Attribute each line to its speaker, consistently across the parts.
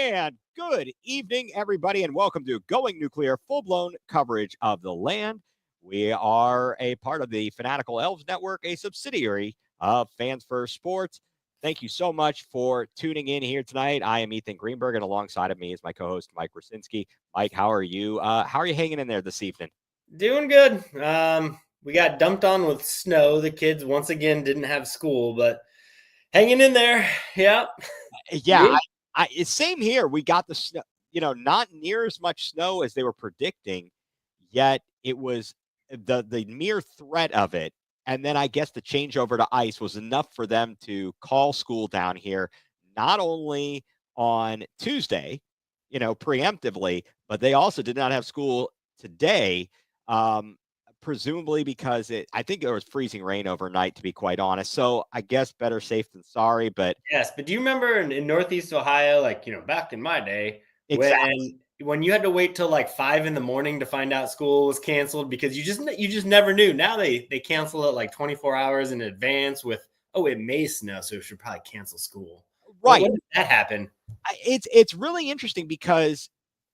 Speaker 1: And good evening, everybody, and welcome to Going nuCLEar, full-blown coverage of the land. We are a part of the Fanatical Elves Network, a subsidiary of Fans First Sports. Thank you so much for tuning in here tonight. I am Ethan Greenberg, and alongside of me is my co-host, Mike Rasinski. Mike, how are you? How are you hanging in there this evening?
Speaker 2: Doing good. We got dumped on with snow. The kids once again didn't have school, but hanging in there. Yeah.
Speaker 1: Yeah, same here. We got the snow, not near as much snow as they were predicting, yet it was the mere threat of it. And then I guess the changeover to ice was enough for them to call school down here, not only on Tuesday, preemptively, but they also did not have school today. Presumably because I think there was freezing rain overnight, to be quite honest. So I guess better safe than sorry. But
Speaker 2: yes, but do you remember in Northeast Ohio, back in my day,
Speaker 1: exactly.
Speaker 2: when you had to wait till like 5 a.m. to find out school was canceled because you just never knew. Now they cancel it like 24 hours in advance with, it may snow, so we should probably cancel school.
Speaker 1: Right.
Speaker 2: When did that happen?
Speaker 1: It's really interesting because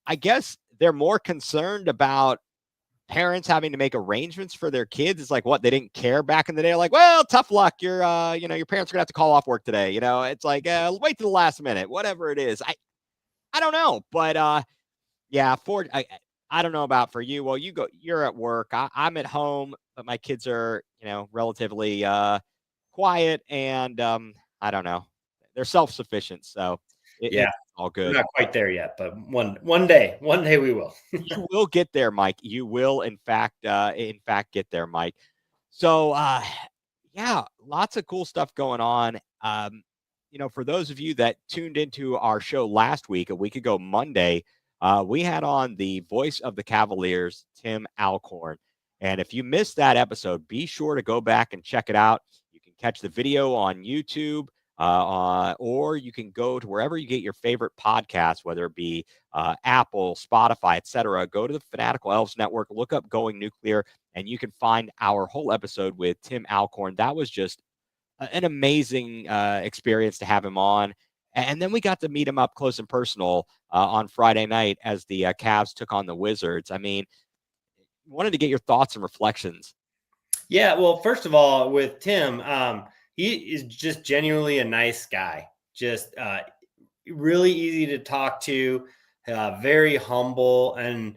Speaker 1: I guess they're more concerned about parents having to make arrangements for their kids. It's like, what, they didn't care back in the day? Like, well, tough luck. Your parents are gonna have to call off work today. It's like, wait to the last minute, whatever it is. I don't know, but yeah, I don't know about for you. Well, you're at work. I'm at home, but my kids are, relatively quiet and I don't know. They're self-sufficient, so
Speaker 2: Yeah.
Speaker 1: it's all good.
Speaker 2: We're not quite there yet, but one day we will.
Speaker 1: You will get there, Mike. You will, in fact, get there, Mike. So, yeah, lots of cool stuff going on. For those of you that tuned into our show last week, a week ago Monday, we had on the voice of the Cavaliers, Tim Alcorn. And if you missed that episode, be sure to go back and check it out. You can catch the video on YouTube, or you can go to wherever you get your favorite podcasts, whether it be Apple, Spotify, etc. Go to the Fanatical Elves Network, look up Going nuCLEar, and you can find our whole episode with Tim Alcorn. That was just an amazing experience to have him on. And then we got to meet him up close and personal on Friday night as the Cavs took on the Wizards. I mean, wanted to get your thoughts and reflections.
Speaker 2: Yeah, well, first of all, with Tim, he is just genuinely a nice guy. Just really easy to talk to, very humble, and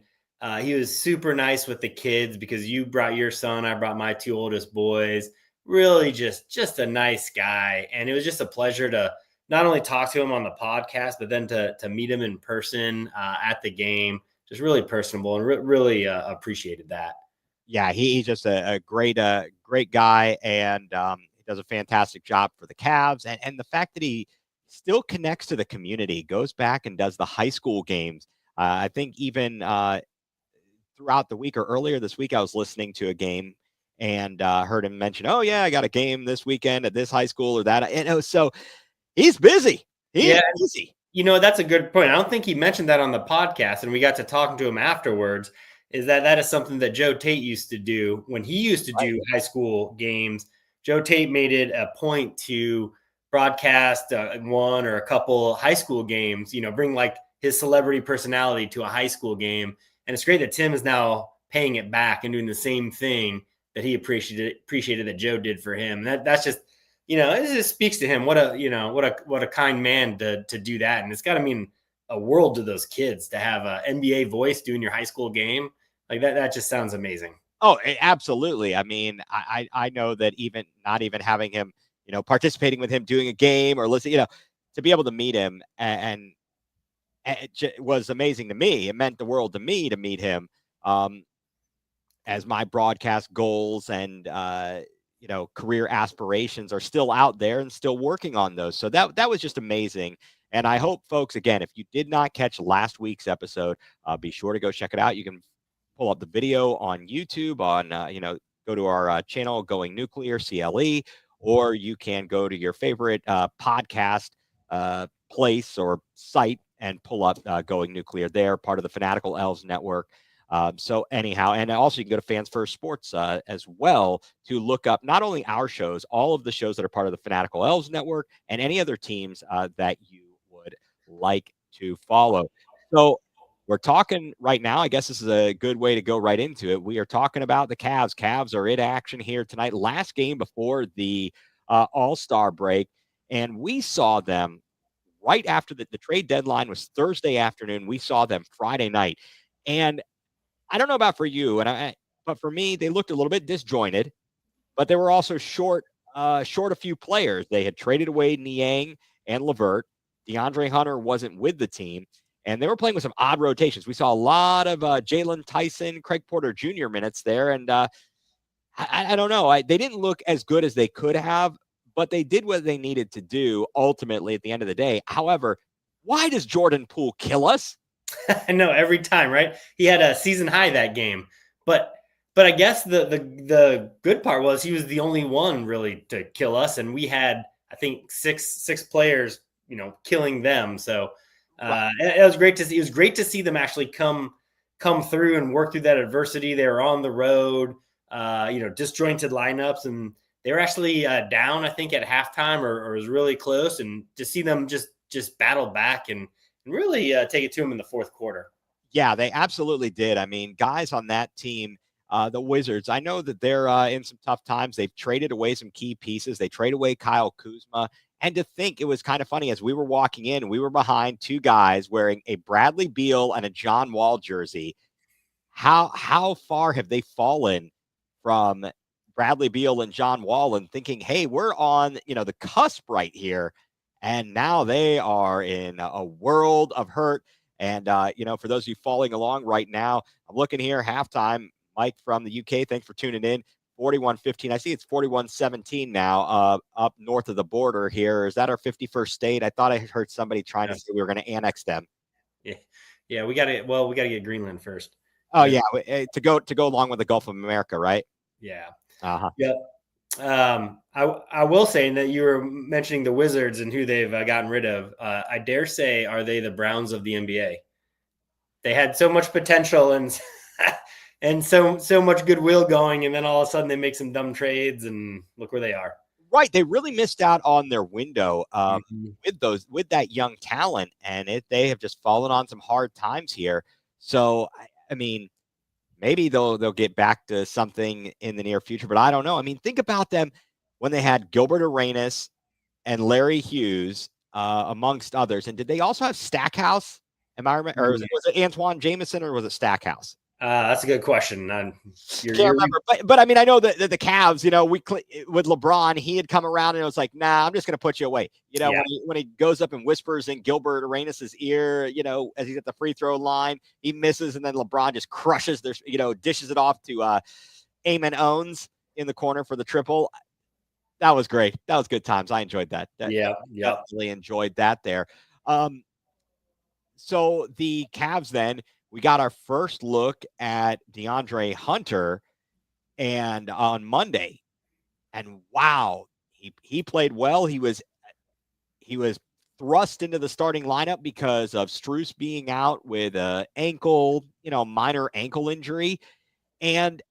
Speaker 2: he was super nice with the kids because you brought your son, I brought my two oldest boys. Really just a nice guy. And it was just a pleasure to not only talk to him on the podcast, but then to meet him in person at the game. Just really personable and really appreciated that.
Speaker 1: Yeah, he's just a great guy, and he does a fantastic job for the Cavs. And the fact that he still connects to the community, goes back and does the high school games. I think even throughout the week or earlier this week, I was listening to a game and heard him mention, "Oh yeah, I got a game this weekend at this high school or that." So he's busy. He's busy.
Speaker 2: That's a good point. I don't think he mentioned that on the podcast, and we got to talking to him afterwards. Is that is something that Joe Tate used to do when he used to do high school games. Joe Tate made it a point to broadcast one or a couple high school games, bring like his celebrity personality to a high school game. And it's great that Tim is now paying it back and doing the same thing that he appreciated that Joe did for him. That's just, it just speaks to him. What a kind man to do that. And it's got to mean a world to those kids to have an NBA voice doing your high school game like that. That just sounds amazing.
Speaker 1: Oh, absolutely. I mean, I know that even not even having him, participating with him doing a game or listening, to be able to meet him and it was amazing to me. It meant the world to me to meet him as my broadcast goals and, career aspirations are still out there and still working on those. So that was just amazing. And I hope, folks, again, if you did not catch last week's episode, be sure to go check it out. You can pull up the video on YouTube go to our channel, Going nuCLEar, CLE, or you can go to your favorite podcast place or site and pull up Going nuCLEar there, part of the Fanatical Elves Network. So anyhow, and also you can go to Fans First Sports as well to look up not only our shows, all of the shows that are part of the Fanatical Elves Network and any other teams that you would like to follow. So we're talking right now. I guess this is a good way to go right into it. We are talking about the Cavs. Cavs are in action here tonight. Last game before the All-Star break. And we saw them right after the trade deadline was Thursday afternoon. We saw them Friday night. And I don't know about for you, but for me, they looked a little bit disjointed, but they were also short a few players. They had traded away Niang and LeVert. DeAndre Hunter wasn't with the team, and they were playing with some odd rotations. We saw a lot of Jalen Tyson, Craig Porter Jr. minutes there, and I don't know. They didn't look as good as they could have, but they did what they needed to do ultimately at the end of the day. However, why does Jordan Poole kill us?
Speaker 2: I know every time, right? He had a season high that game, but I guess the good part was he was the only one really to kill us, and we had I think six players, killing them. So it was great to see. It was great to see them actually come through and work through that adversity. They were on the road, disjointed lineups, and they were actually down, I think, at halftime or was really close, and to see them just battle back and really take it to them in the fourth quarter.
Speaker 1: Yeah, they absolutely did. I mean, guys on that team, the Wizards, I know that they're in some tough times. They've traded away some key pieces. They trade away Kyle Kuzma. And to think, it was kind of funny as we were walking in, we were behind 2 guys wearing a Bradley Beal and a John Wall jersey. How far have they fallen from Bradley Beal and John Wall and thinking, hey, we're on, the cusp right here. And now they are in a world of hurt. And, for those of you following along right now, I'm looking here, halftime, Mike from the UK, thanks for tuning in, 41-15. I see it's 41-17 now up north of the border here. Is that our 51st state? I thought I heard somebody trying to say we were going to annex them.
Speaker 2: Yeah, we got to get Greenland first.
Speaker 1: Oh, yeah, to go along with the Gulf of America, right?
Speaker 2: Yeah.
Speaker 1: Uh-huh.
Speaker 2: Yep. I will say that you were mentioning the Wizards and who they've gotten rid of. I dare say, are they the Browns of the NBA? They had so much potential and and so much goodwill going, and then all of a sudden they make some dumb trades, and look where they are.
Speaker 1: Right, they really missed out on their window with that young talent, and they have just fallen on some hard times here. So, I mean, maybe they'll get back to something in the near future, but I don't know. I mean, think about them when they had Gilbert Arenas and Larry Hughes, amongst others. And did they also have Stackhouse? Am I remember? Or was it Antoine Jameson or was it Stackhouse?
Speaker 2: That's a good question.
Speaker 1: Can't remember, but I mean, I know that the Cavs, with LeBron, he had come around and it was like, nah, I'm just going to put you away. When he goes up and whispers in Gilbert Arenas' ear, as he's at the free throw line, he misses, and then LeBron just crushes dishes it off to Eamon Owens in the corner for the triple. That was great. That was good times. I enjoyed that. Definitely enjoyed that there. So the Cavs then. We got our first look at DeAndre Hunter and on Monday, and wow, he played well. He was thrust into the starting lineup because of Strus being out with a minor ankle injury, and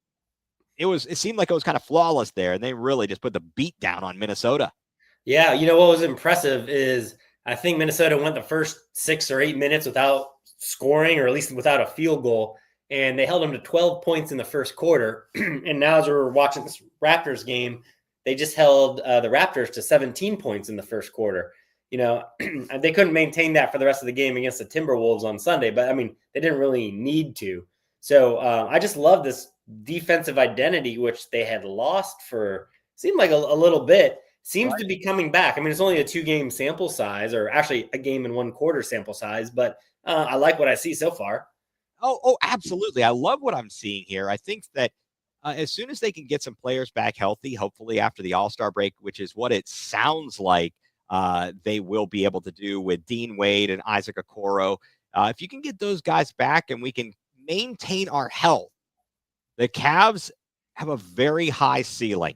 Speaker 1: it seemed like it was kind of flawless there, and they really just put the beat down on Minnesota.
Speaker 2: Yeah, what was impressive is I think Minnesota went the first 6 or 8 minutes without scoring, or at least without a field goal, and they held them to 12 points in the first quarter. And now as we're watching this Raptors game, they just held the Raptors to 17 points in the first quarter. They couldn't maintain that for the rest of the game against the Timberwolves on Sunday, but I mean, they didn't really need to. So I just love this defensive identity, which they had lost for seemed like a little bit. Seems to be coming back. I mean, it's only a 2-game sample size, or actually a game and 1 quarter sample size, but I like what I see so far.
Speaker 1: Oh, absolutely. I love what I'm seeing here. I think that as soon as they can get some players back healthy, hopefully after the All-Star break, which is what it sounds like they will be able to do with Dean Wade and Isaac Okoro. If you can get those guys back and we can maintain our health, the Cavs have a very high ceiling.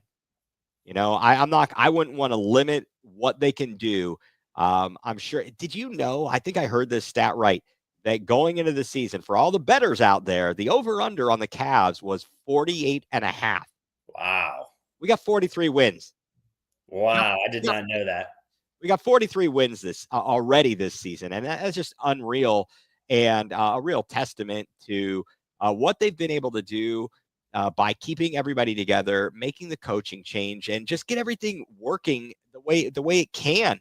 Speaker 1: I wouldn't want to limit what they can do. I'm sure. Did you know? I think I heard this stat right, that going into the season, for all the bettors out there, the over-under on the Cavs was 48.5.
Speaker 2: Wow.
Speaker 1: We got 43 wins.
Speaker 2: Wow. I did not know that.
Speaker 1: We got 43 wins this already this season, and that's just unreal and a real testament to what they've been able to do by keeping everybody together, making the coaching change, and just get everything working the way it can.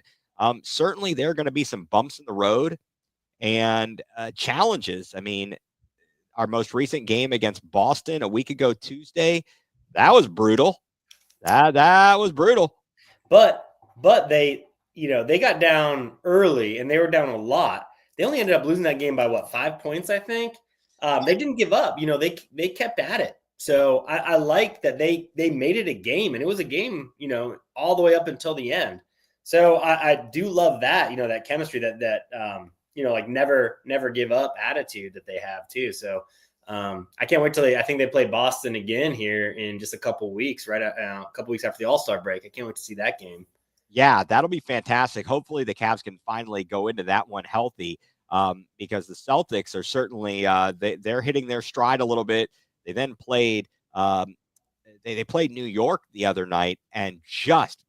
Speaker 1: Certainly, there are going to be some bumps in the road and challenges. I mean, our most recent game against Boston a week ago Tuesday, that was brutal. That was brutal.
Speaker 2: But they, they got down early and they were down a lot. They only ended up losing that game by 5 points, I think. They didn't give up. They kept at it. So I like that they made it a game, and it was a game, all the way up until the end. So I do love that, that chemistry that like never give up attitude that they have too. So I can't wait till I think they play Boston again here in just a couple weeks, right? A couple weeks after the All-Star break. I can't wait to see that game.
Speaker 1: Yeah, that'll be fantastic. Hopefully the Cavs can finally go into that one healthy, because the Celtics are certainly they're hitting their stride a little bit. They then played they played New York the other night and just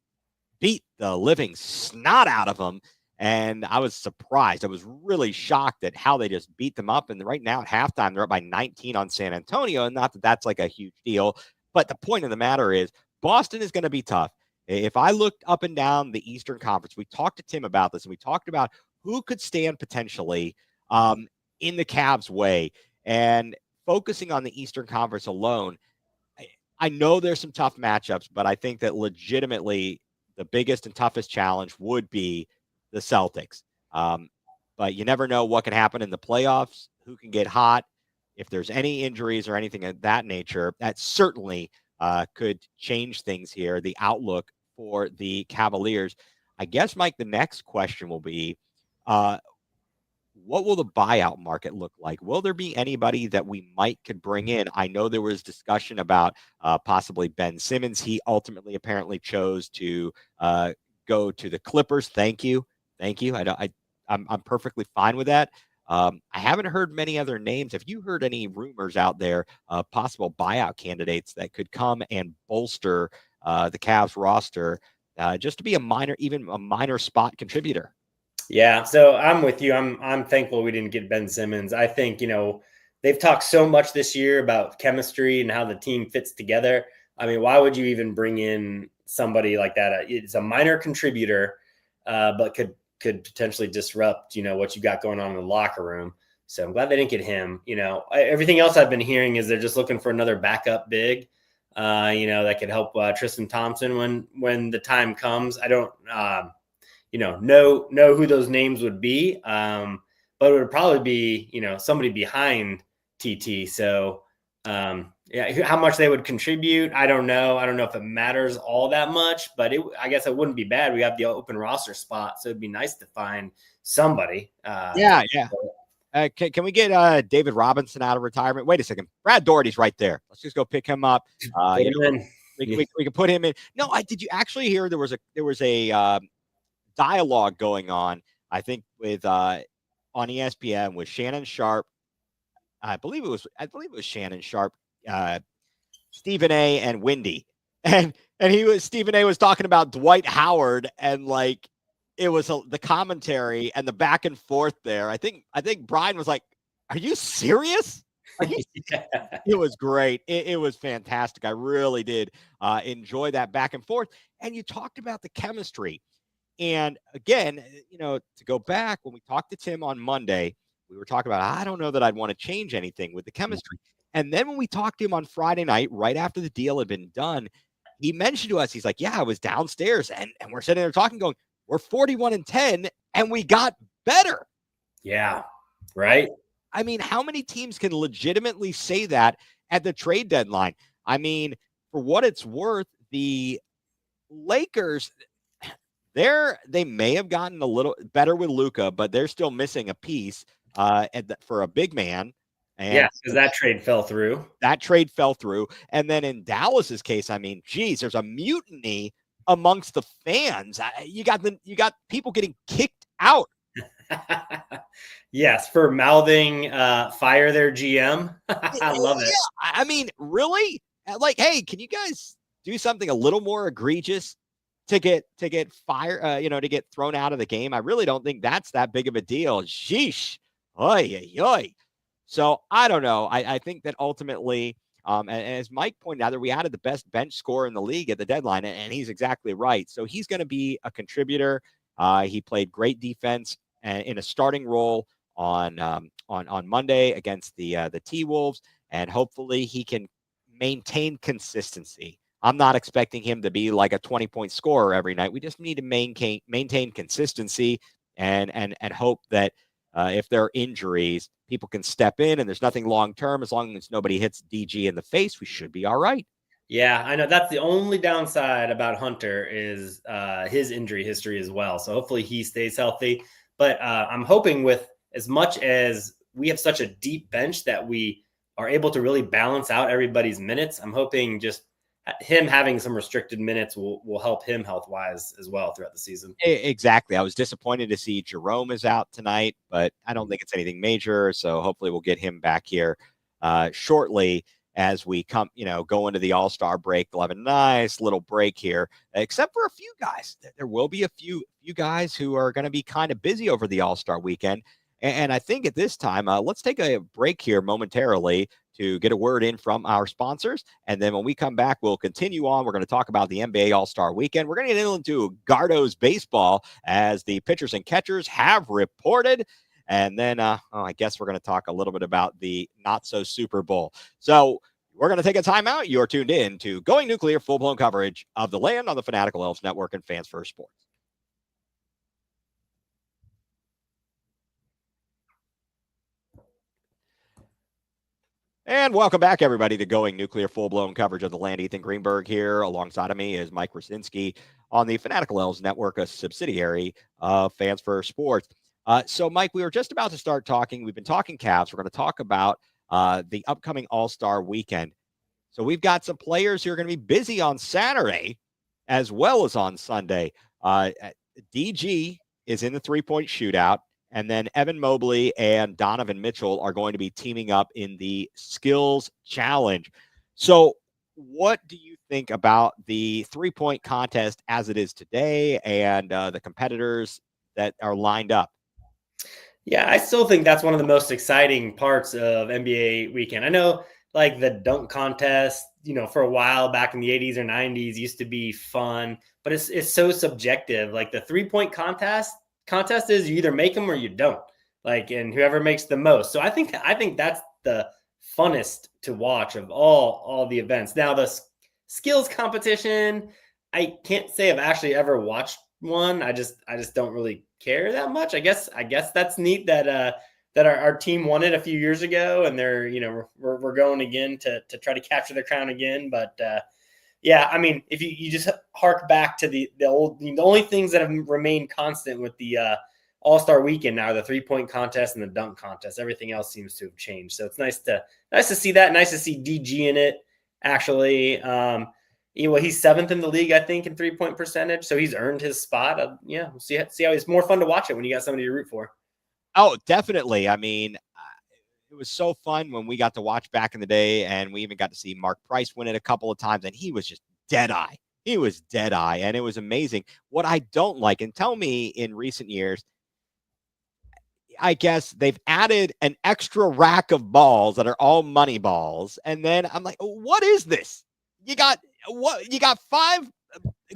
Speaker 1: beat the living snot out of them. And I was surprised. I was really shocked at how they just beat them up. And right now at halftime, they're up by 19 on San Antonio. And not that that's like a huge deal, but the point of the matter is Boston is going to be tough. If I looked up and down the Eastern Conference, we talked to Tim about this, and we talked about who could stand potentially in the Cavs' way. And focusing on the Eastern Conference alone, I know there's some tough matchups, but I think that legitimately the biggest and toughest challenge would be the Celtics. But you never know what can happen in the playoffs, who can get hot. If there's any injuries or anything of that nature, that certainly could change things here, the outlook for the Cavaliers. I guess, Mike, the next question will be, what will the buyout market look like? Will there be anybody that we could bring in? I know there was discussion about possibly Ben Simmons. He ultimately apparently chose to go to the Clippers. Thank you. I'm perfectly fine with that. I haven't heard many other names. Have you heard any rumors out there of possible buyout candidates that could come and bolster the Cavs roster just to be even a minor spot contributor?
Speaker 2: Yeah, so I'm with you. I'm thankful we didn't get Ben Simmons. I think, they've talked so much this year about chemistry and how the team fits together. I mean, why would you even bring in somebody like that? It's a minor contributor, but could potentially disrupt, what you got going on in the locker room. So I'm glad they didn't get him. Everything else I've been hearing is they're just looking for another backup big, that could help Tristan Thompson when the time comes. I don't, know who those names would be. But it would probably be, somebody behind TT. So, how much they would contribute, I don't know. I don't know if it matters all that much, but I guess it wouldn't be bad. We have the open roster spot, so it'd be nice to find somebody.
Speaker 1: Yeah. Can we get David Robinson out of retirement? Wait a second. Brad Daugherty's right there. Let's just go pick him up. We can put him in. No, did you actually hear there was a dialogue going on, I think, with on ESPN with Shannon Sharp. I believe it was Shannon Sharp, Stephen A, and Wendy. And Stephen A was talking about Dwight Howard, and like it was the commentary and the back and forth there. I think Brian was like, "Are you serious?" Yeah. It was great. It was fantastic. I really did enjoy that back and forth. And you talked about the chemistry. And again, to go back, when we talked to Tim on Monday, we were talking about, I don't know that I'd want to change anything with the chemistry. And then when we talked to him on Friday night, right after the deal had been done, he mentioned to us, he's like, yeah, I was downstairs and we're sitting there talking, going, we're 41-10 and we got better.
Speaker 2: Yeah. Right.
Speaker 1: I mean, how many teams can legitimately say that at the trade deadline? I mean, for what it's worth, the Lakers, they may have gotten a little better with Luka, but they're still missing a piece for a big man. And
Speaker 2: yeah, because that trade fell through.
Speaker 1: And then in Dallas's case, I mean, geez, there's a mutiny amongst the fans. You got people getting kicked out.
Speaker 2: Yes, for mouthing fire their GM. I love it.
Speaker 1: I mean, really? Like, hey, can you guys do something a little more egregious to get fired, to get thrown out of the game, I really don't think that's that big of a deal. Sheesh. Oy, oy, oy. So I don't know. I think that ultimately, and as Mike pointed out, that we added the best bench scorer in the league at the deadline, and he's exactly right. So he's going to be a contributor. He played great defense in a starting role on Monday against the T-Wolves, and hopefully he can maintain consistency. I'm not expecting him to be like a 20-point scorer every night. We just need to maintain consistency and hope that if there are injuries, people can step in and there's nothing long term. As long as nobody hits DG in the face, we should be all right.
Speaker 2: Yeah, I know that's the only downside about Hunter is his injury history as well. So hopefully he stays healthy. But I'm hoping with as much as we have such a deep bench that we are able to really balance out everybody's minutes, I'm hoping just him having some restricted minutes will help him health-wise as well throughout the season.
Speaker 1: Exactly. I was disappointed to see Jerome is out tonight, but I don't think it's anything major. So hopefully we'll get him back here shortly as we go into the All-Star break. We'll have a nice little break here, except for a few guys. There will be a few guys who are going to be kind of busy over the All-Star weekend. And I think at this time, let's take a break here momentarily to get a word in from our sponsors. And then when we come back, we'll continue on. We're going to talk about the NBA All-Star Weekend. We're going to get into Gardo's baseball as the pitchers and catchers have reported. And then I guess we're going to talk a little bit about the not-so Super Bowl. So we're going to take a timeout. You're tuned in to Going nuCLEar, full-blown coverage of the land on the Fanatical Elves Network and Fans First Sports. And welcome back, everybody, to Going nuCLEar, full-blown coverage of the land. Ethan Greenberg here. Alongside of me is Mike Rasinski on the Fanatical Elves Network, a subsidiary of Fans First Sports. So, Mike, we were just about to start talking. We've been talking Cavs. We're going to talk about the upcoming All-Star Weekend. So we've got some players who are going to be busy on Saturday as well as on Sunday. DG is in the three-point shootout. And then Evan Mobley and Donovan Mitchell are going to be teaming up in the skills challenge. So what do you think about the three-point contest as it is today and the competitors that are lined up?
Speaker 2: Yeah, I still think that's one of the most exciting parts of NBA weekend. I know like the dunk contest, for a while back in the 80s or 90s used to be fun, but it's so subjective. Like the three-point contest is you either make them or you don't, and whoever makes the most. So I think that's the funnest to watch of all the events. Now the skills competition, I can't say I've actually ever watched one. I just don't really care that much. I guess that's neat that our team won it a few years ago, and they're we're going again to try to capture the crown again. But yeah, I mean, if you just hark back to the only things that have remained constant with the All-Star Weekend now are the three-point contest and the dunk contest. Everything else seems to have changed. So it's nice to see that. Nice to see DG in it. Actually, he's seventh in the league, I think, in three-point percentage. So he's earned his spot. We'll see how it's more fun to watch it when you got somebody to root for.
Speaker 1: Oh, definitely. I mean, it was so fun when we got to watch back in the day, and we even got to see Mark Price win it a couple of times, and he was just dead-eye. He was dead-eye, and it was amazing. What I don't like, and tell me in recent years, I guess they've added an extra rack of balls that are all money balls, and then I'm like, what is this? You got five?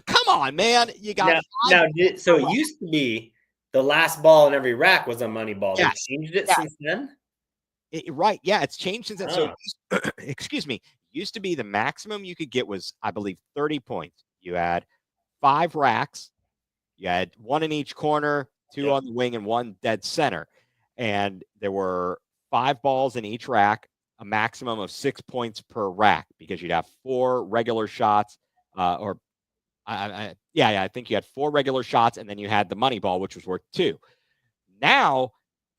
Speaker 1: Come on, man. You got
Speaker 2: five. Now, so it used to be the last ball in every rack was a money ball.
Speaker 1: Yes.
Speaker 2: They changed it since then?
Speaker 1: Right. Yeah, it's changed since then. So, excuse me, used to be the maximum you could get was, I believe, 30 points. You had 5 racks. You had 1 in each corner, 2 on the wing, and 1 dead center. And there were 5 balls in each rack, a maximum of 6 points per rack, because you'd have 4 regular shots, I think you had 4 regular shots, and then you had the money ball, which was worth 2. Now,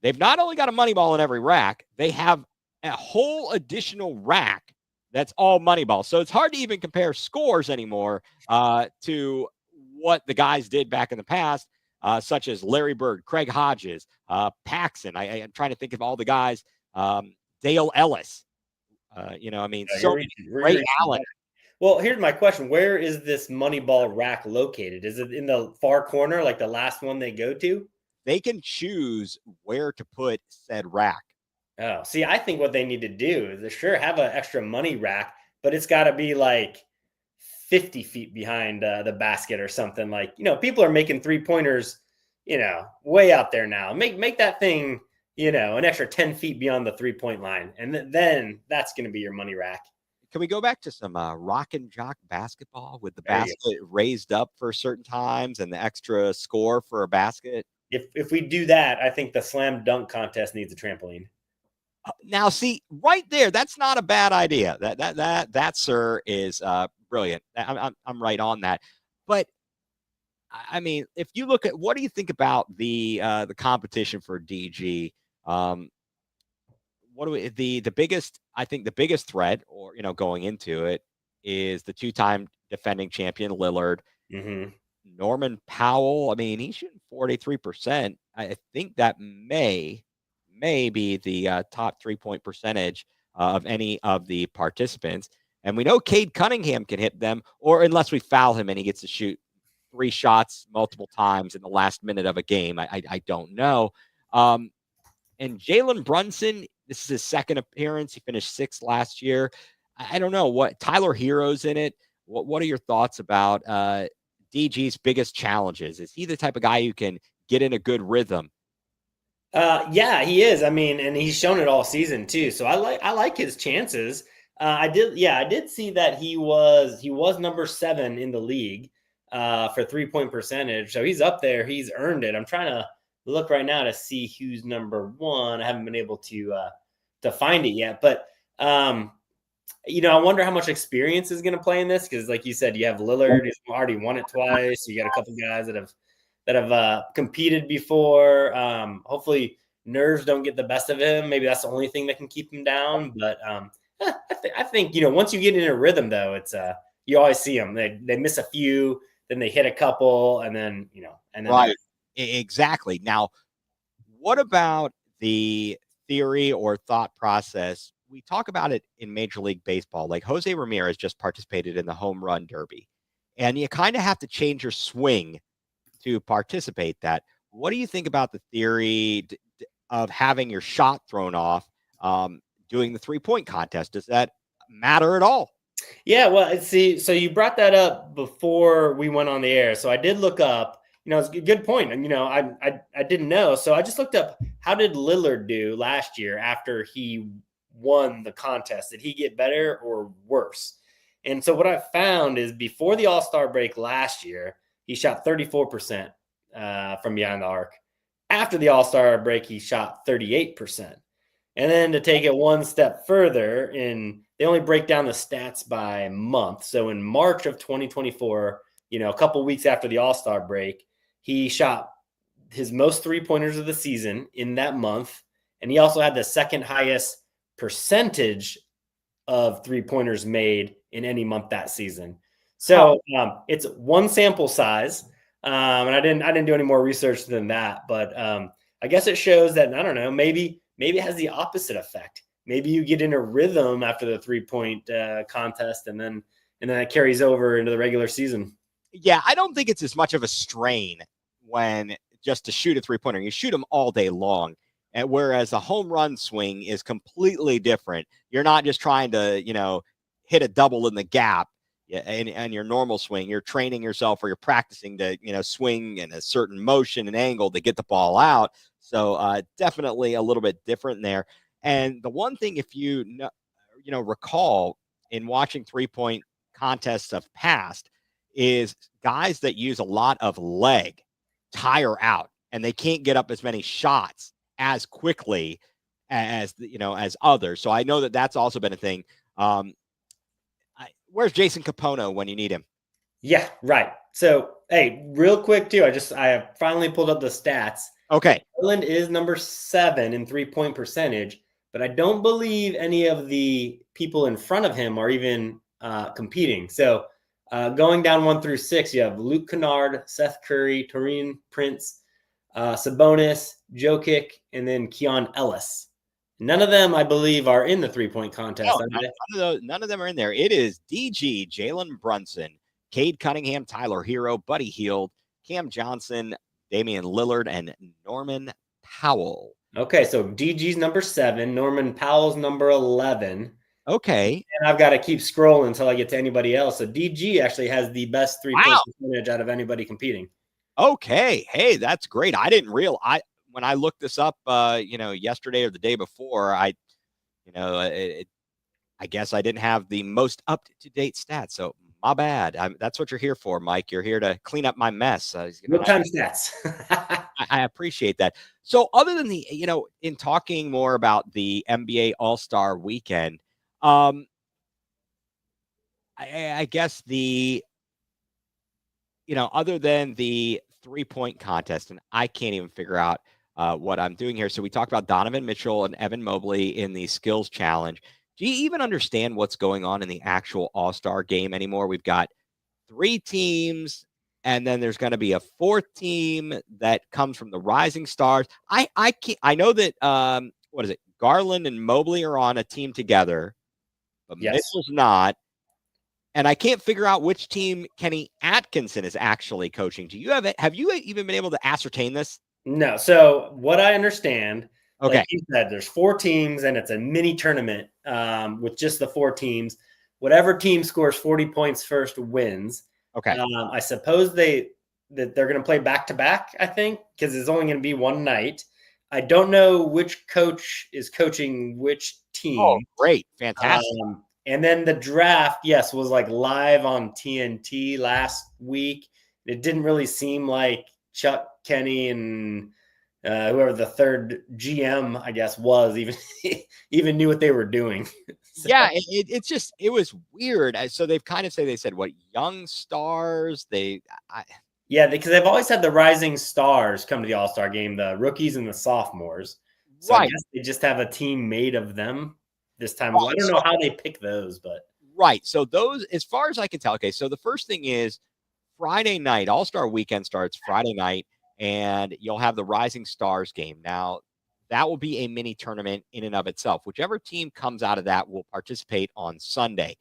Speaker 1: they've not only got a money ball in every rack, they have a whole additional rack that's all money ball. So it's hard to even compare scores anymore to what the guys did back in the past, such as Larry Bird, Craig Hodges, Paxson. I'm trying to think of all the guys. Dale Ellis. Ray Allen.
Speaker 2: Well, here's my question. Where is this Moneyball rack located? Is it in the far corner, like the last one they go to?
Speaker 1: They can choose where to put said rack.
Speaker 2: Oh, see, I think what they need to do is they sure have an extra money rack, but it's got to be like 50 feet behind the basket or something. Like, people are making 3-pointers, way out there now. Make that thing, an extra 10 feet beyond the 3-point line. And then that's going to be your money rack.
Speaker 1: Can we go back to some rock and jock basketball with the
Speaker 2: There you
Speaker 1: basket raised up for certain times and the extra score for a basket?
Speaker 2: If we do that, I think the slam dunk contest needs a trampoline.
Speaker 1: Now, see, right there, that's not a bad idea. That sir, is brilliant. I'm right on that. But I mean, if you look at, what do you think about the competition for DG? What do we, the biggest, I think the biggest threat, or going into it, is the 2-time defending champion Lillard.
Speaker 2: Mm-hmm.
Speaker 1: Norman Powell, I mean, he's shooting 43%. I think that may be the top 3-point percentage of any of the participants. And we know Cade Cunningham can hit them, or unless we foul him and he gets to shoot 3 shots multiple times in the last minute of a game. I don't know. And Jalen Brunson, this is his second appearance. He finished 6th last year. I don't know what Tyler Hero's in it. What are your thoughts about DG's biggest challenges? Is he the type of guy who can get in a good rhythm?
Speaker 2: Yeah, he is. I mean, and he's shown it all season too. So I like his chances. I did see that he was number 7 in the league for 3-point percentage. So he's up there. He's earned it. I'm trying to look right now to see who's number 1. I haven't been able to find it yet, but I wonder how much experience is going to play in this, because, like you said, you have Lillard, who's already won it twice. You got a couple guys that have competed before. Hopefully, nerves don't get the best of him. Maybe that's the only thing that can keep him down. But I think once you get in a rhythm, though, it's you always see them. They miss a few, then they hit a couple, and then
Speaker 1: right. Exactly. Now, what about the theory or thought process? We talk about it in Major League Baseball. Like, Jose Ramirez just participated in the home run derby, and you kind of have to change your swing to participate that. What do you think about the theory of having your shot thrown off doing the 3-point contest? Does that matter at all?
Speaker 2: Yeah, well, see, so you brought that up before we went on the air. So I did look up, it's a good point. And, I didn't know. So I just looked up, how did Lillard do last year after he won the contest? Did he get better or worse? And so what I found is, before the All-Star break last year, he shot 34% from behind the arc. After the All-Star break, he shot 38%. And then to take it one step further, they only break down the stats by month. So in March of 2024, a couple weeks after the All-Star break, he shot his most 3-pointers of the season in that month. And he also had the second highest percentage of 3-pointers made in any month that season. So it's one sample size. And I didn't do any more research than that, but I guess it shows that, I don't know, maybe it has the opposite effect. Maybe you get in a rhythm after the 3-point contest, and then it carries over into the regular season.
Speaker 1: Yeah, I don't think it's as much of a strain when just to shoot a 3-pointer. You shoot them all day long. And whereas a home run swing is completely different. You're not just trying to, hit a double in the gap and your normal swing. You're training yourself, or you're practicing to, swing in a certain motion and angle to get the ball out. So definitely a little bit different there. And the one thing, if you recall in watching 3-point contests of past, is guys that use a lot of leg tire out, and they can't get up as many shots as quickly as others. So I know that that's also been a thing. Where's Jason Capono when you need him?
Speaker 2: Yeah, right. So, hey, real quick too, I have finally pulled up the stats.
Speaker 1: Okay.
Speaker 2: Ireland is number 7 in 3-point percentage, but I don't believe any of the people in front of him are even competing. So going down 1 through 6, you have Luke Kennard, Seth Curry, Taurean Prince, Sabonis, Jokic, and then Keon Ellis. None of them, I believe, are in the 3-point contest.
Speaker 1: No, none of them are in there. It is DG, Jalen Brunson, Cade Cunningham, Tyler Hero, Buddy Hield, Cam Johnson, Damian Lillard, and Norman Powell.
Speaker 2: Okay, so DG's number 7, Norman Powell's number 11.
Speaker 1: Okay.
Speaker 2: And I've got to keep scrolling until I get to anybody else. So DG actually has the best 3-point percentage out of anybody competing.
Speaker 1: Okay. Hey, that's great. I didn't realize when I looked this up, yesterday or the day before, I guess I didn't have the most up-to-date stats. So my bad. That's what you're here for, Mike. You're here to clean up my mess.
Speaker 2: Real-time stats.
Speaker 1: I appreciate that. So other than in talking more about the NBA All-Star Weekend, I guess other than the 3-point contest, and I can't even figure out what I'm doing here. So we talked about Donovan Mitchell and Evan Mobley in the skills challenge. Do you even understand what's going on in the actual All-Star game anymore? We've got 3 teams, and then there's going to be a 4th team that comes from the Rising Stars. I know that what is it? Garland and Mobley are on a team together, but
Speaker 2: yes.
Speaker 1: Mitchell's not. And I can't figure out which team Kenny Atkinson is actually coaching. Have you even been able to ascertain this?
Speaker 2: No. So what I understand,
Speaker 1: okay,
Speaker 2: like you said, there's 4 teams and it's a mini tournament with just the 4 teams. Whatever team scores 40 points first wins.
Speaker 1: Okay.
Speaker 2: I suppose they're going to play back to back, I think, because it's only going to be one night. I don't know which coach is coaching which team.
Speaker 1: Oh, great. Fantastic.
Speaker 2: And then the draft, yes, was like live on TNT last week. It didn't really seem like Chuck, Kenny, and whoever the third GM, I guess, was even knew what they were doing.
Speaker 1: So. Yeah, it was weird. So they've kind of said what, young stars?
Speaker 2: Yeah, because they've always had the rising stars come to the All-Star game, the rookies and the sophomores. So right. I guess they just have a team made of them this time. Right. I don't know how they pick those, but
Speaker 1: right. So those, as far as I can tell, okay. So the first thing is Friday night, All-Star Weekend starts Friday night, and you'll have the Rising Stars game. Now, that will be a mini tournament in and of itself. Whichever team comes out of that will participate on Sunday.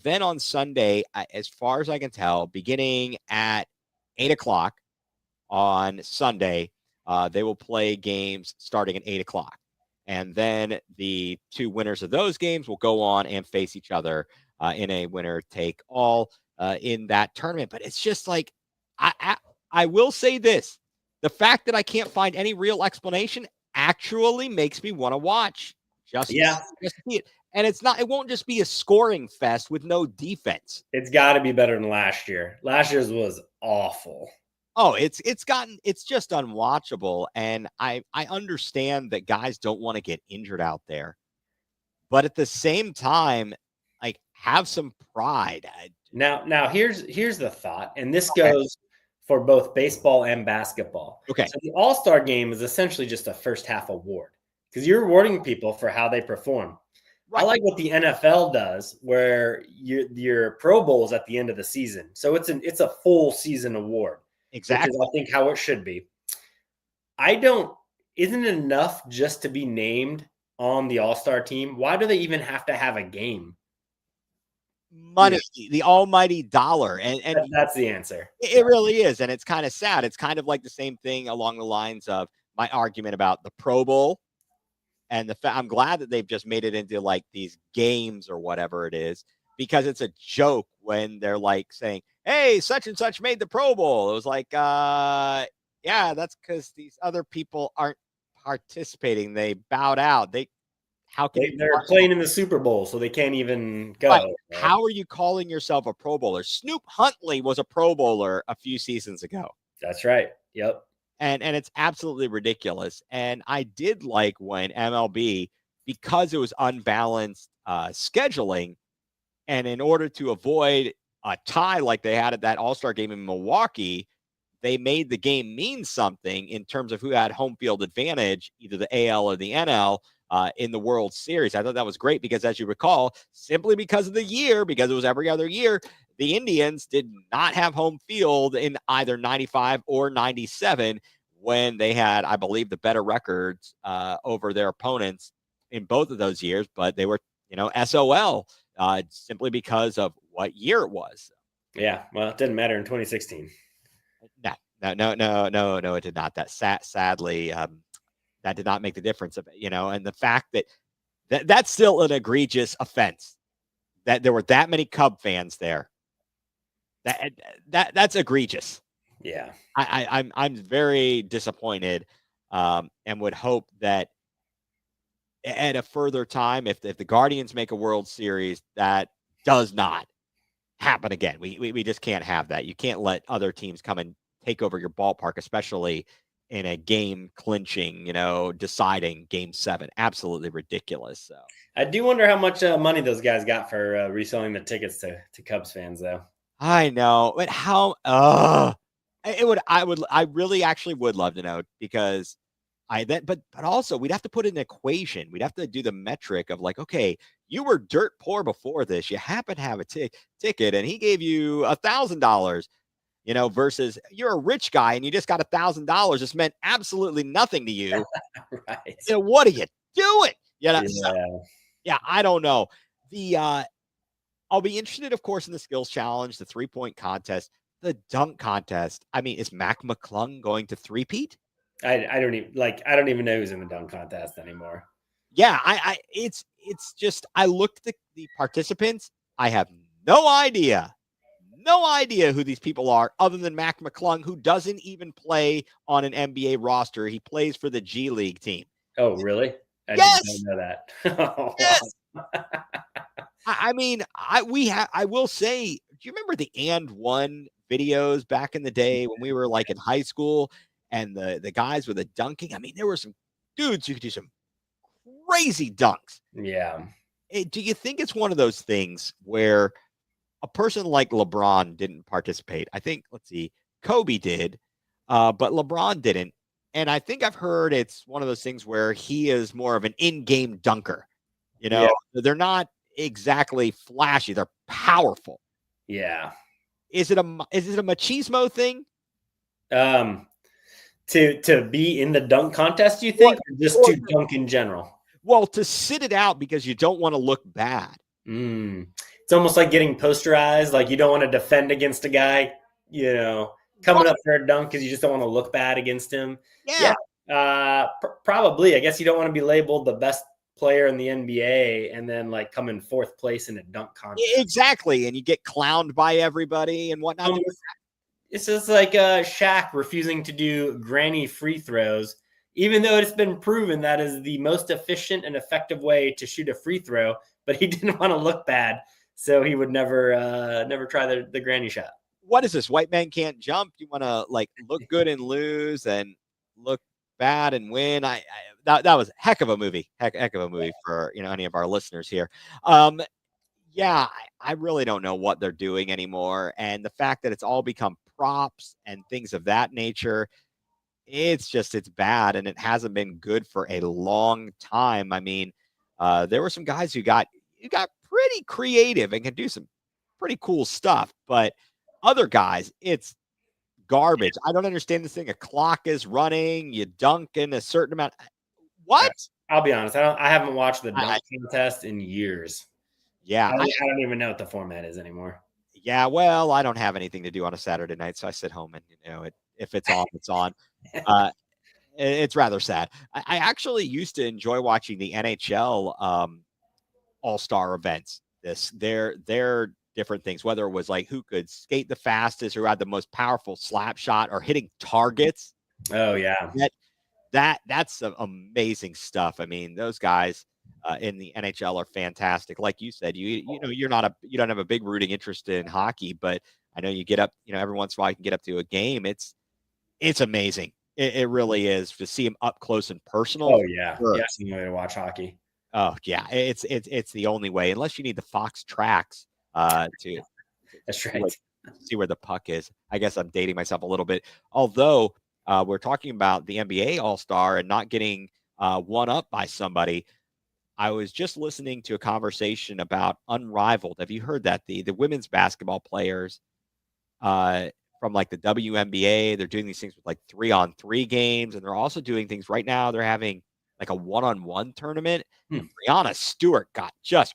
Speaker 1: Then on Sunday, as far as I can tell, beginning at 8:00 on Sunday, they will play games starting at 8:00. And then the 2 winners of those games will go on and face each other in a winner-take-all in that tournament. But it's just like, I will say this. The fact that I can't find any real explanation actually makes me want to watch. Just to see it. And it won't just be a scoring fest with no defense.
Speaker 2: It's got to be better than last year. Last year's was awful.
Speaker 1: Oh, it's just unwatchable. And I understand that guys don't want to get injured out there. But at the same time, like, have some pride.
Speaker 2: Now here's the thought, and this goes for both baseball and basketball.
Speaker 1: Okay.
Speaker 2: So the All-Star game is essentially just a first half award because you're rewarding people for how they perform. Right. I like what the NFL does, where your Pro Bowl is at the end of the season. So it's a full season award.
Speaker 1: Exactly.
Speaker 2: Which is, I think, how it should be. Isn't it enough just to be named on the All-Star team? Why do they even have to have a game?
Speaker 1: Money, the almighty dollar. And
Speaker 2: that's the answer.
Speaker 1: It really is. And it's kind of sad. It's kind of like the same thing along the lines of my argument about the Pro Bowl. And I'm glad that they've just made it into like these games or whatever it is, because it's a joke when they're like saying, hey, such and such made the Pro Bowl. It was like, yeah, that's because these other people aren't participating. They bowed out.
Speaker 2: They're playing in the Super Bowl, so they can't even go.
Speaker 1: Right. How are you calling yourself a Pro Bowler? Snoop Huntley was a Pro Bowler a few seasons ago.
Speaker 2: That's right. Yep.
Speaker 1: And it's absolutely ridiculous. And I did like when MLB, because it was unbalanced scheduling, and in order to avoid a tie like they had at that All-Star game in Milwaukee, they made the game mean something in terms of who had home field advantage, either the AL or the NL, in the World Series. I thought that was great because, as you recall, simply because of the year, because it was every other year, the Indians did not have home field in either 95 or 97 when they had, I believe, the better records over their opponents in both of those years, but they were, SOL simply because of what year it was.
Speaker 2: Yeah, well, it didn't matter in 2016.
Speaker 1: No, it did not. That sadly, that did not make the difference of it, and the fact that's still an egregious offense that there were that many Cub fans there. That's egregious.
Speaker 2: Yeah.
Speaker 1: I'm very disappointed, and would hope that at a further time, if the Guardians make a World Series, that does not happen again. We just can't have that. You can't let other teams come and take over your ballpark, especially in a game clinching, deciding Game 7. Absolutely ridiculous. So
Speaker 2: I do wonder how much money those guys got for reselling the tickets to Cubs fans, though.
Speaker 1: I know, but how? I really actually would love to know, because but also we'd have to put an equation. We'd have to do the metric of like, okay, you were dirt poor before this. You happen to have a ticket, and he gave you $1,000. Versus you're a rich guy and you just got $1,000. This meant absolutely nothing to you.
Speaker 2: Right.
Speaker 1: What are you doing?
Speaker 2: Yeah.
Speaker 1: So, I don't know. I'll be interested, of course, in the skills challenge, the 3-point contest, the dunk contest. I mean, is Mac McClung going to three-peat?
Speaker 2: I don't even know who's in the dunk contest anymore.
Speaker 1: Yeah, it's just, I looked at the participants. I have no idea who these people are other than Mac McClung, who doesn't even play on an NBA roster. He plays for the G League team.
Speaker 2: Oh, really?
Speaker 1: Yes.
Speaker 2: I didn't know that.
Speaker 1: Yes. I mean, I will say, do you remember the And One videos back in the day when we were like in high school, and the guys with the dunking? I mean, there were some dudes who could do some crazy dunks.
Speaker 2: Yeah.
Speaker 1: Do you think it's one of those things where a person like LeBron didn't participate? I think, let's see, Kobe did, but LeBron didn't. And I think I've heard it's one of those things where he is more of an in-game dunker. They're not exactly flashy. They're powerful.
Speaker 2: Yeah.
Speaker 1: Is it a machismo thing?
Speaker 2: To be in the dunk contest, you think, or just to dunk in general?
Speaker 1: Well, to sit it out because you don't want to look bad.
Speaker 2: It's almost like getting posterized. Like you don't want to defend against a guy, coming up for a dunk because you just don't want to look bad against him.
Speaker 1: Yeah.
Speaker 2: Probably. I guess you don't want to be labeled the best player in the NBA and then like come in fourth place in a dunk contest.
Speaker 1: Exactly. And you get clowned by everybody and whatnot.
Speaker 2: It's just like Shaq refusing to do granny free throws, even though it's been proven that is the most efficient and effective way to shoot a free throw, but he didn't want to look bad. So he would never try the granny shot.
Speaker 1: What is this? White man can't jump. You want to like look good and lose and look bad and win. That was a heck of a movie. Heck of a movie for, any of our listeners here. I really don't know what they're doing anymore. And the fact that it's all become props and things of that nature, it's bad. And it hasn't been good for a long time. I mean, there were some guys who got pretty creative and can do some pretty cool stuff, but other guys, it's garbage. I don't understand this thing. A clock is running, you dunk in a certain amount. What?
Speaker 2: I'll be honest. I haven't watched the dunk contest in years.
Speaker 1: Yeah.
Speaker 2: I don't even know what the format is anymore.
Speaker 1: Yeah. Well, I don't have anything to do on a Saturday night, so I sit home and, if it's on, it's on. It's rather sad. I actually used to enjoy watching the NHL all-star events. They're different things, whether it was like who could skate the fastest, who had the most powerful slap shot, or hitting targets.
Speaker 2: Oh yeah.
Speaker 1: That's some amazing stuff. I mean, those guys in the NHL are fantastic. Like you said, you don't have a big rooting interest in hockey, but I know you get up, every once in a while you can get up to a game. It's amazing. It really is to see them up close and personal.
Speaker 2: Oh yeah. Sure. Yeah, it's the way to watch hockey.
Speaker 1: Oh yeah. It's the only way, unless you need the Fox tracks to
Speaker 2: that's right.
Speaker 1: See where the puck is. I guess I'm dating myself a little bit. Although we're talking about the NBA All-Star and not getting one up by somebody. I was just listening to a conversation about Unrivaled. Have you heard that? The women's basketball players from like the WNBA, they're doing these things with like 3-on-3 games, and they're also doing things right now. They're having like a one-on-one tournament.
Speaker 2: Hmm.
Speaker 1: And Brianna Stewart got just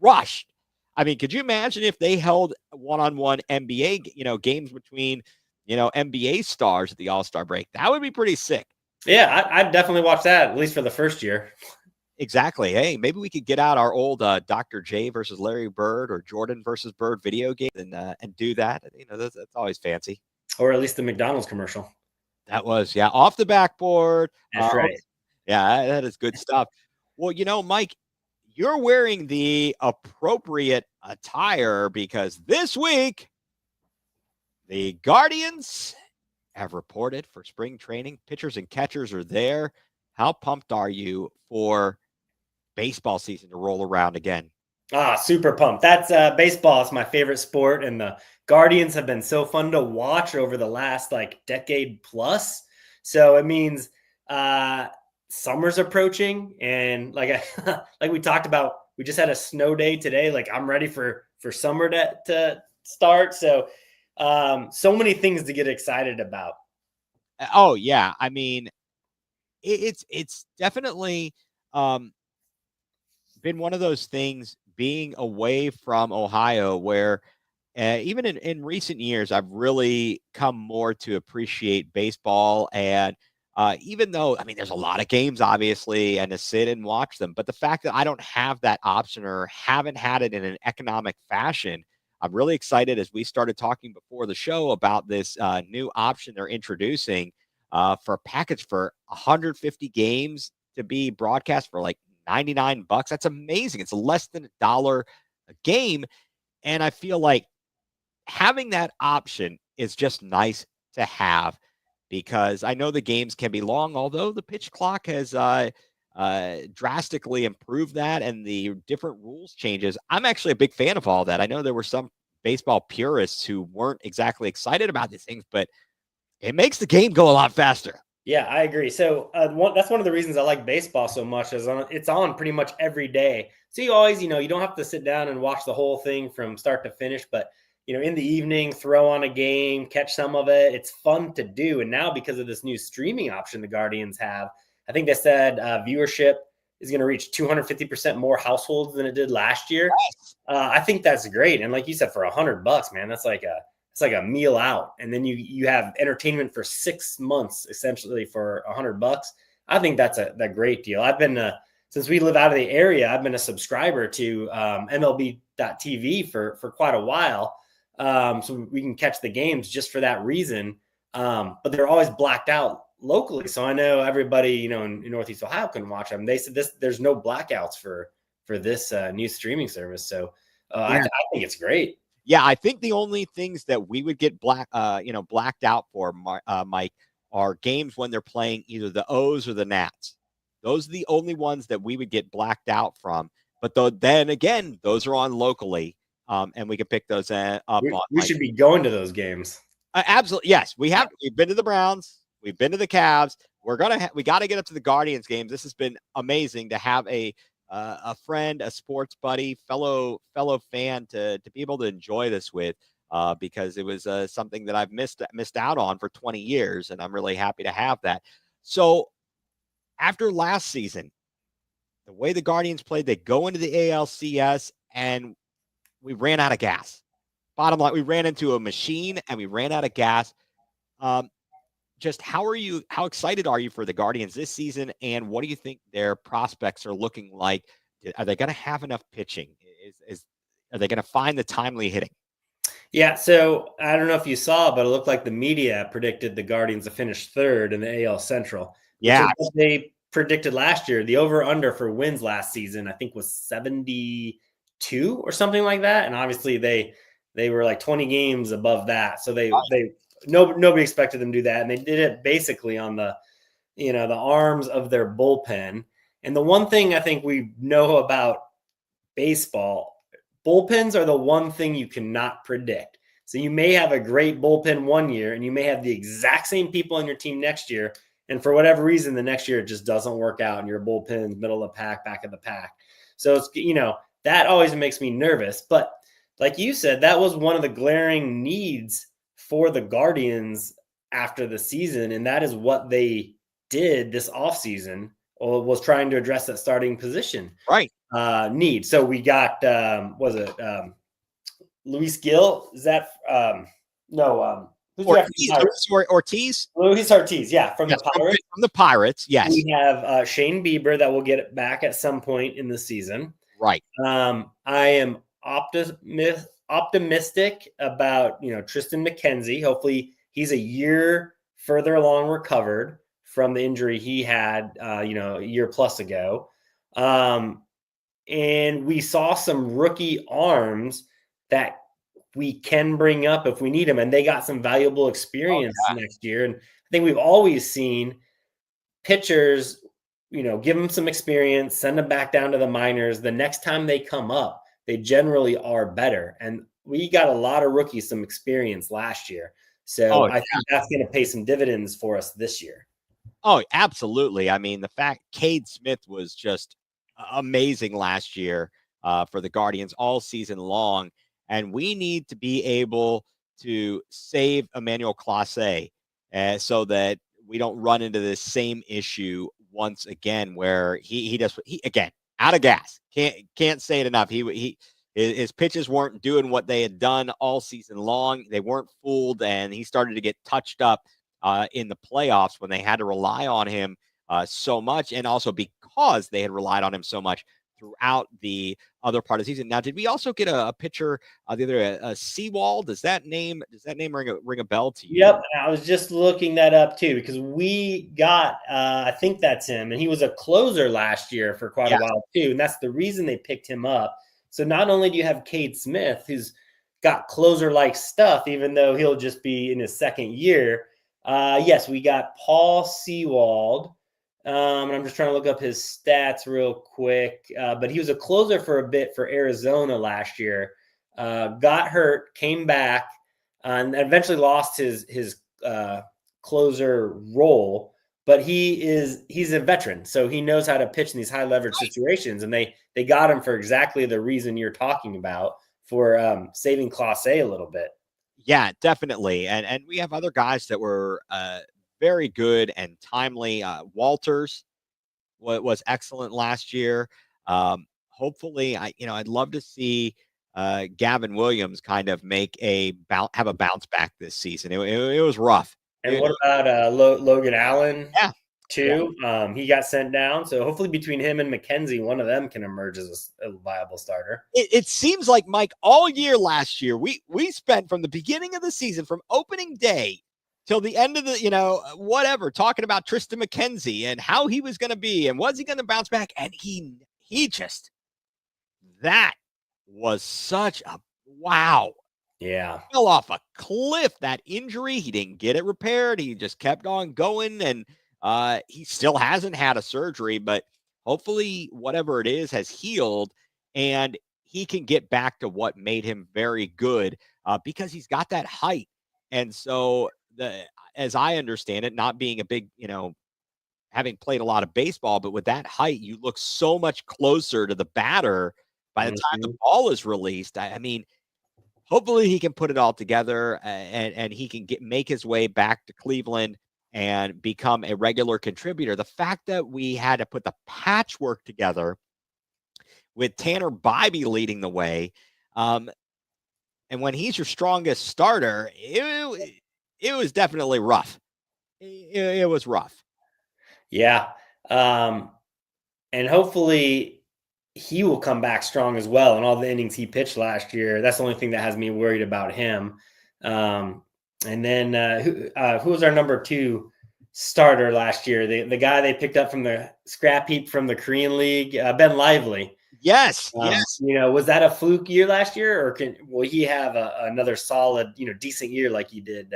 Speaker 1: crushed. I mean, could you imagine if they held one-on-one NBA, games between, NBA stars at the All-Star break? That would be pretty sick.
Speaker 2: Yeah, I'd definitely watch that, at least for the first year.
Speaker 1: Exactly. Hey, maybe we could get out our old Dr. J versus Larry Bird or Jordan versus Bird video game and do that. That's always fancy.
Speaker 2: Or at least the McDonald's commercial.
Speaker 1: That was, yeah, off the backboard.
Speaker 2: That's right.
Speaker 1: Yeah, that is good stuff. Well, Mike, you're wearing the appropriate attire because this week the Guardians have reported for spring training. Pitchers and catchers are there. How pumped are you for baseball season to roll around again?
Speaker 2: Super pumped. That's baseball is my favorite sport, and the Guardians have been so fun to watch over the last decade plus. So it means summer's approaching, and like we talked about, we just had a snow day today. Like I'm ready for summer to start. So so many things to get excited about.
Speaker 1: Oh yeah, I mean, it's definitely been one of those things being away from Ohio where even in recent years, I've really come more to appreciate baseball. And even though, I mean, there's a lot of games, obviously, and to sit and watch them, but the fact that I don't have that option or haven't had it in an economic fashion, I'm really excited as we started talking before the show about this new option they're introducing for a package for 150 games to be broadcast for like $99. That's amazing. It's less than $1 a game. And I feel like having that option is just nice to have because I know the games can be long, although the pitch clock has drastically improved that and the different rules changes. I'm actually a big fan of all that. I know there were some baseball purists who weren't exactly excited about these things, but it makes the game go a lot faster.
Speaker 2: Yeah, I agree. So that's one of the reasons I like baseball so much is it's on pretty much every day. So you always, you don't have to sit down and watch the whole thing from start to finish, but in the evening, throw on a game, catch some of it. It's fun to do. And now because of this new streaming option the Guardians have, I think they said viewership is going to reach 250% more households than it did last year. I think that's great. And like you said, for $100, man, that's like a meal out. And then you have entertainment for 6 months, essentially for $100. I think that's a great deal. I've been, since we live out of the area, I've been a subscriber to MLB.TV for quite a while. So we can catch the games just for that reason. But they're always blacked out locally. So I know everybody, in Northeast Ohio can watch them. They said there's no blackouts for this new streaming service. So I think it's great.
Speaker 1: Yeah, I think the only things that we would get blacked out for, Mike, are games when they're playing either the O's or the Nats. Those are the only ones that we would get blacked out from. But then again, those are on locally, and we can pick those up.
Speaker 2: We should be going to those games.
Speaker 1: Absolutely, yes. We've been to the Browns. We've been to the Cavs. We got to get up to the Guardians games. This has been amazing to have a friend, a sports buddy, fellow fan to be able to enjoy this with, because it was something that I've missed out on for 20 years, and I'm really happy to have that. So after last season, the way the Guardians played, they go into the ALCS, and we ran out of gas. Bottom line, we ran into a machine, and we ran out of gas. Just how excited are you for the Guardians this season, and what do you think their prospects are looking like? Are they going to have enough pitching? Are they going to find the timely hitting?
Speaker 2: Yeah, so I don't know if you saw, but it looked like the media predicted the Guardians to finish third in the AL Central.
Speaker 1: Yeah,
Speaker 2: they predicted last year. The over/under for wins last season, I think, was 72 or something like that, and obviously they were like 20 games above that. So nobody expected them to do that, and they did it basically on the arms of their bullpen. And the one thing I think we know about baseball, bullpens are the one thing you cannot predict. So you may have a great bullpen one year, and you may have the exact same people on your team next year, and for whatever reason, the next year it just doesn't work out, and your bullpen's middle of the pack, back of the pack. So it's that always makes me nervous. But like you said, that was one of the glaring needs for the Guardians after the season, and that is what they did this offseason, was trying to address that starting position
Speaker 1: Right.
Speaker 2: need. So we got Luis Gil? Is that no? Who's the
Speaker 1: Ortiz.
Speaker 2: Luis Ortiz, yeah, from
Speaker 1: Yes,
Speaker 2: the Pirates.
Speaker 1: from the Pirates, yes.
Speaker 2: We have Shane Bieber that will get back at some point in the season.
Speaker 1: Right.
Speaker 2: I am optimistic about Tristan McKenzie. Hopefully, he's a year further along recovered from the injury he had a year plus ago. And we saw some rookie arms that we can bring up if we need them, and they got some valuable experience next year. And I think we've always seen pitchers, give them some experience, send them back down to the minors. The next time they come up, they generally are better. And we got a lot of rookies, some experience last year. So I think that's going to pay some dividends for us this year.
Speaker 1: Oh, absolutely. I mean, the fact Cade Smith was just amazing last year for the Guardians all season long. And we need to be able to save Emmanuel Clase so that we don't run into this same issue once again, where he again, out of gas. Can't say it enough. His pitches weren't doing what they had done all season long. They weren't fooled, and he started to get touched up in the playoffs when they had to rely on him so much, and also because they had relied on him so much throughout the other part of the season. Now, did we also get a pitcher the other Seawald? Does that name ring a bell to you?
Speaker 2: Yep, I was just looking that up too, because we got I think that's him, and he was a closer last year for quite a while too, and that's the reason they picked him up. So not only do you have Cade Smith, who's got closer-like stuff, even though he'll just be in his second year. Yes, we got Paul Seawald. And I'm just trying to look up his stats real quick. But he was a closer for a bit for Arizona last year. Got hurt, came back, and eventually lost his closer role. But he's a veteran, so he knows how to pitch in these high leverage situations. And they got him for exactly the reason you're talking about, for saving Clase a little bit.
Speaker 1: Yeah, definitely. And we have other guys that were very good and timely. Walters was excellent last year. Hopefully, I'd love to see Gavin Williams kind of have a bounce back this season. It was rough.
Speaker 2: And what about Logan Allen?
Speaker 1: Yeah.
Speaker 2: Too. Yeah. He got sent down. So hopefully between him and McKenzie, one of them can emerge as a viable starter.
Speaker 1: It seems like, Mike, all year last year, we spent from the beginning of the season, from opening day till the end of the, whatever, talking about Tristan McKenzie and how he was going to be and was he going to bounce back. And he just, that was such a wow.
Speaker 2: Yeah.
Speaker 1: Fell off a cliff, that injury. He didn't get it repaired. He just kept on going, and he still hasn't had a surgery, but hopefully whatever it is has healed and he can get back to what made him very good, because he's got that height. And so, as I understand it, not being a big, having played a lot of baseball, but with that height, you look so much closer to the batter by the time the ball is released. I mean, hopefully he can put it all together, and he can make his way back to Cleveland and become a regular contributor. The fact that we had to put the patchwork together with Tanner Bybee leading the way, and when he's your strongest starter, it was definitely rough. It was rough.
Speaker 2: Yeah. And hopefully he will come back strong as well. And all the innings he pitched last year, that's the only thing that has me worried about him. And then who was our number 2 starter last year? The guy they picked up from the scrap heap from the Korean League, Ben Lively.
Speaker 1: Yes.
Speaker 2: Was that a fluke year last year, or will he have another solid, decent year like he did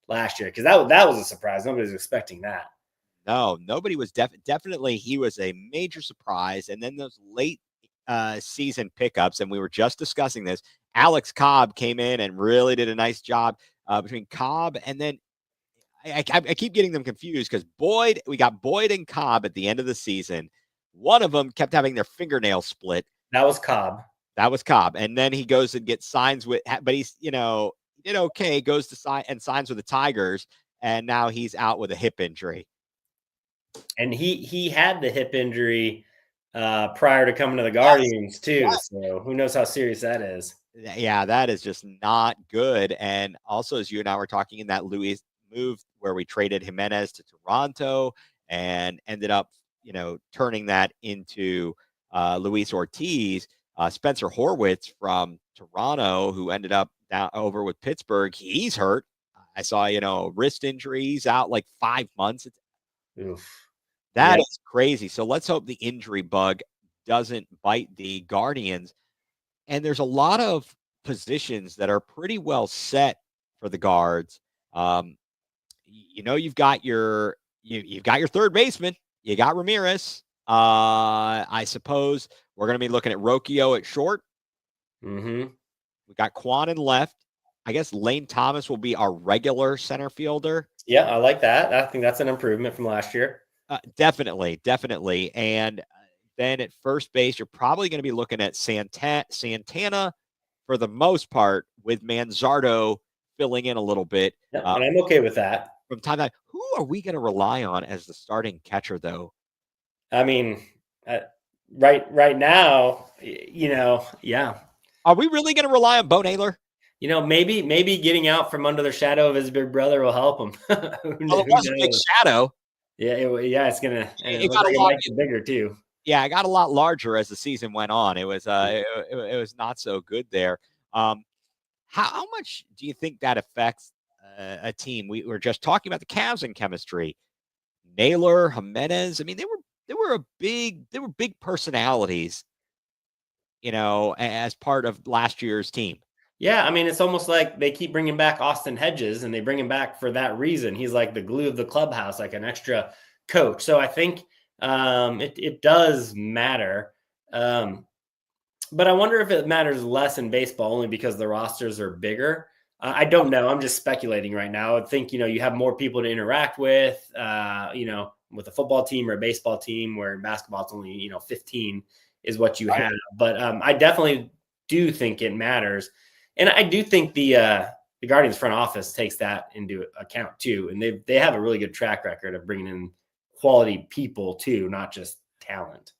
Speaker 2: last year? Because that was a surprise. Nobody was expecting that.
Speaker 1: No, nobody was. Definitely, he was a major surprise. And then those late season pickups, and we were just discussing this. Alex Cobb came in and really did a nice job between Cobb and then I keep getting them confused because we got Boyd and Cobb at the end of the season. One of them kept having their fingernail split.
Speaker 2: That was Cobb.
Speaker 1: And then he goes and gets signs but he's, he did okay, goes to signs with the Tigers, and now he's out with a hip injury.
Speaker 2: And he had the hip injury prior to coming to the Guardians too.
Speaker 1: Yes.
Speaker 2: So who knows how serious that is.
Speaker 1: Yeah, that is just not good. And also, as you and I were talking in that Luis move where we traded Jimenez to Toronto and ended up, turning that into Luis Ortiz, Spencer Horwitz from Toronto, who ended up down over with Pittsburgh. He's hurt. I saw, wrist injuries out like 5 months.
Speaker 2: Oof.
Speaker 1: That
Speaker 2: Yeah.
Speaker 1: is crazy. So let's hope the injury bug doesn't bite the Guardians. And there's a lot of positions that are pretty well set for the guards. Um, you've got you've got your third baseman. You got Ramirez. I suppose we're going to be looking at Rocchio at short.
Speaker 2: Mm-hmm.
Speaker 1: We got Quan in left. I guess Lane Thomas will be our regular center fielder.
Speaker 2: Yeah, I like that. I think that's an improvement from last year.
Speaker 1: Definitely. And then at first base, you're probably going to be looking at Santana for the most part, with Manzardo filling in a little bit.
Speaker 2: Yeah, and I'm okay with that.
Speaker 1: From time to time. Who are we going to rely on as the starting catcher, though?
Speaker 2: I mean, right now, yeah.
Speaker 1: Are we really going to rely on Bo Naylor?
Speaker 2: Maybe getting out from under the shadow of his big brother will help him.
Speaker 1: Well, it was a big shadow.
Speaker 2: Yeah, it's gonna. And
Speaker 1: it got a lot
Speaker 2: bigger too.
Speaker 1: Yeah, it got a lot larger as the season went on. It was it was not so good there. How much do you think that affects a team? We were just talking about the Cavs and chemistry. Naylor, Jimenez. I mean, they were big personalities, as part of last year's team.
Speaker 2: Yeah, I mean, it's almost like they keep bringing back Austin Hedges, and they bring him back for that reason. He's like the glue of the clubhouse, like an extra coach. So I think it does matter. But I wonder if it matters less in baseball only because the rosters are bigger. I don't know. I'm just speculating right now. I think, you have more people to interact with, with a football team or a baseball team, where in basketball it's only, 15 is what you have. But I definitely do think it matters. And I do think the Guardians front office takes that into account too. And they have a really good track record of bringing in quality people too, not just talent.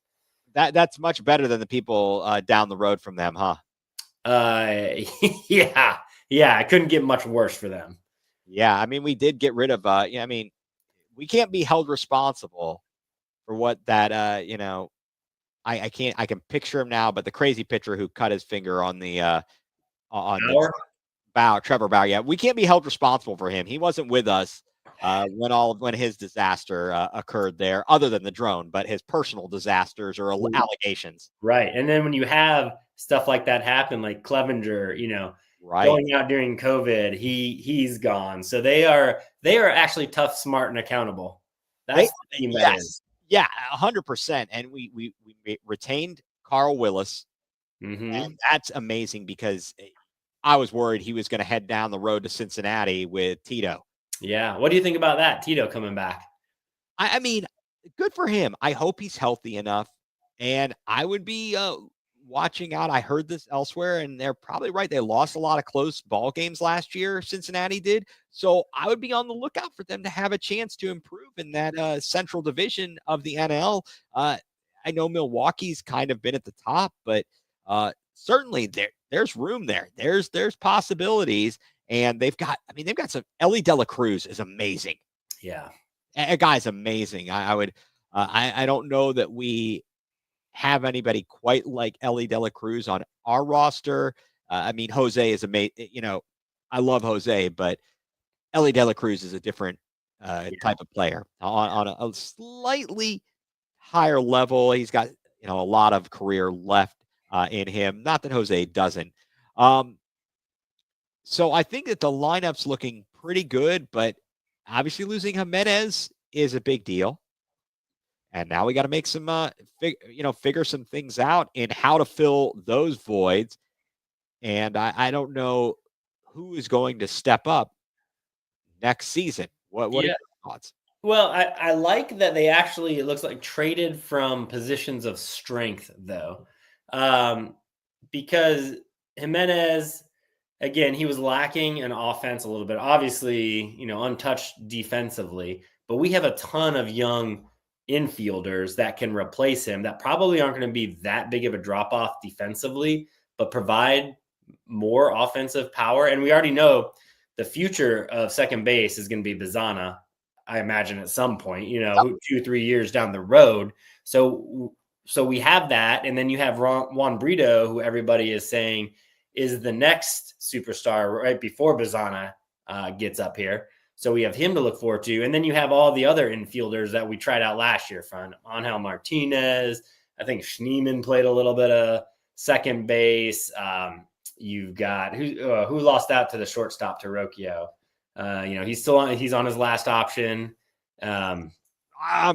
Speaker 1: That's much better than the people down the road from them, huh?
Speaker 2: Yeah. It couldn't get much worse for them.
Speaker 1: Yeah, I mean, we did get rid of. I mean, we can't be held responsible for what that. I can't. I can picture him now, but the crazy pitcher who cut his finger on the Trevor Bauer. Yeah, we can't be held responsible for him. He wasn't with us when his disaster occurred there, other than the drone, but his personal disasters or allegations.
Speaker 2: Right. And then when you have stuff like that happen, like Clevenger,
Speaker 1: right,
Speaker 2: going out during COVID, he's gone. So they are actually tough, smart, and accountable. That's the team that is.
Speaker 1: Yeah, 100%. And we retained Carl Willis.
Speaker 2: Mm-hmm.
Speaker 1: And that's amazing because I was worried he was going to head down the road to Cincinnati with Tito.
Speaker 2: Yeah. What do you think about that? Tito coming back?
Speaker 1: I mean, good for him. I hope he's healthy enough. And I would be watching out. I heard this elsewhere, and they're probably right. They lost a lot of close ball games last year. Cincinnati did. So I would be on the lookout for them to have a chance to improve in that central division of the NL. I know Milwaukee's kind of been at the top, but certainly there's room there. There's possibilities, and they've got some. Ellie De La Cruz is amazing.
Speaker 2: Yeah,
Speaker 1: a guy's amazing. I don't know that we have anybody quite like Ellie De La Cruz on our roster. I mean, Jose is amazing. I love Jose, but Ellie De La Cruz is a different type of player on a slightly higher level. He's got a lot of career left in him. Not that Jose doesn't. So I think that the lineup's looking pretty good, but obviously losing Jimenez is a big deal. And now we got to make some, figure some things out in how to fill those voids. And I don't know who is going to step up next season. What are your thoughts?
Speaker 2: Well, I like that they actually, it looks like, traded from positions of strength, though. Because Jimenez, again, he was lacking in offense a little bit. Obviously, untouched defensively. But we have a ton of young infielders that can replace him that probably aren't going to be that big of a drop off defensively, but provide more offensive power. And we already know the future of second base is going to be Bazana, I imagine, at some point, 2-3 years down the road. So we have that. And then you have Juan Brito, who everybody is saying is the next superstar right before Bazana gets up here. So we have him to look forward to. And then you have all the other infielders that we tried out last year from Angel Martinez. I think Schneemann played a little bit of second base. You've got who lost out to the shortstop to Rocchio. He's on his last option.
Speaker 1: I'm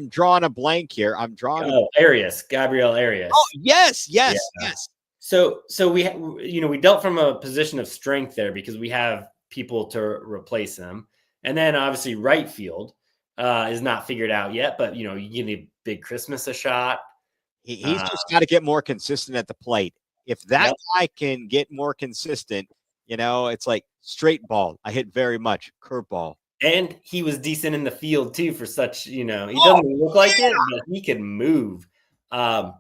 Speaker 1: drawing a blank here.
Speaker 2: Gabriel Arias.
Speaker 1: Oh, yes.
Speaker 2: So we dealt from a position of strength there because we have people to replace him. And then obviously right field is not figured out yet, but you give the Big Christmas a shot.
Speaker 1: He's just got to get more consistent at the plate. If that guy can get more consistent, it's like straight ball. I hit very much curveball.
Speaker 2: And he was decent in the field too for such, he doesn't look like it, but he can move. And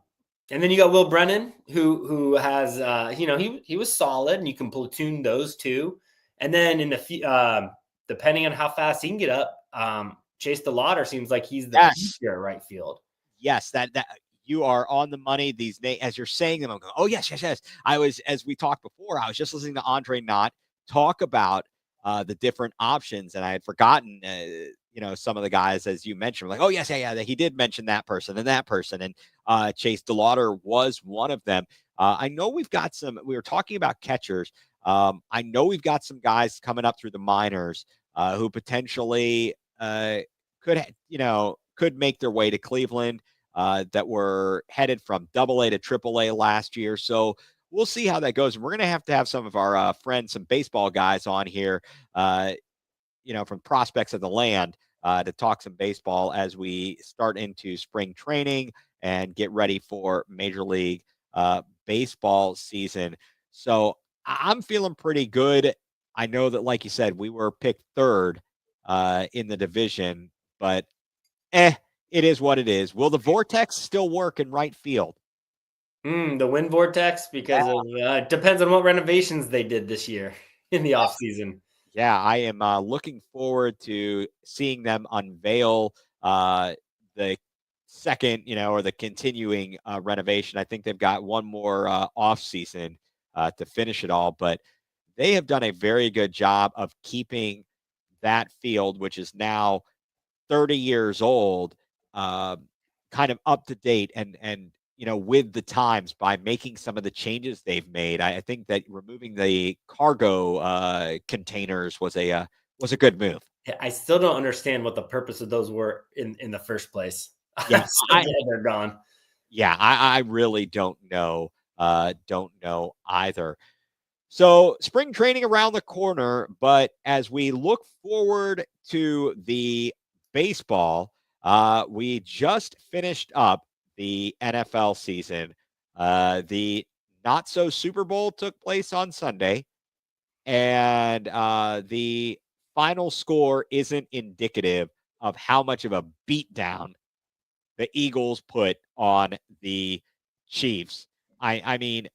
Speaker 2: then you got Will Brennan, who has, he was solid, and you can platoon those two. And then in the depending on how fast he can get up, Chase DeLauder seems like he's the future at right field.
Speaker 1: Yes, that you are on the money. These names, as you're saying them, I'm going, oh yes. As we talked before, I was just listening to Andre Knott talk about the different options, and I had forgotten, some of the guys, as you mentioned, like, oh yes, yeah, he did mention that person and that person, and Chase DeLauder was one of them. I know we've got some. We were talking about catchers. I know we've got some guys coming up through the minors who potentially could make their way to Cleveland that were headed from AA to AAA last year. So we'll see how that goes. And we're going to have some of our friends, some baseball guys on here, from Prospects of the Land to talk some baseball as we start into spring training and get ready for Major League Baseball season. So I'm feeling pretty good. I know that, like you said, we were picked third in the division, but it is what it is. Will the vortex still work in right field?
Speaker 2: The wind vortex, because it depends on what renovations they did this year in the off season.
Speaker 1: Yeah, I am looking forward to seeing them unveil the second, or the continuing renovation. I think they've got one more off season to finish it all, but they have done a very good job of keeping that field, which is now 30 years old, kind of up to date and with the times by making some of the changes they've made. I think that removing the cargo containers was a good move.
Speaker 2: I still don't understand what the purpose of those were in the first place.
Speaker 1: Yeah,
Speaker 2: they're gone.
Speaker 1: Yeah, I really don't know. Don't know either. So spring training around the corner, but as we look forward to the baseball, we just finished up the NFL season. The not so Super Bowl took place on Sunday, and the final score isn't indicative of how much of a beatdown the Eagles put on the Chiefs. I mean,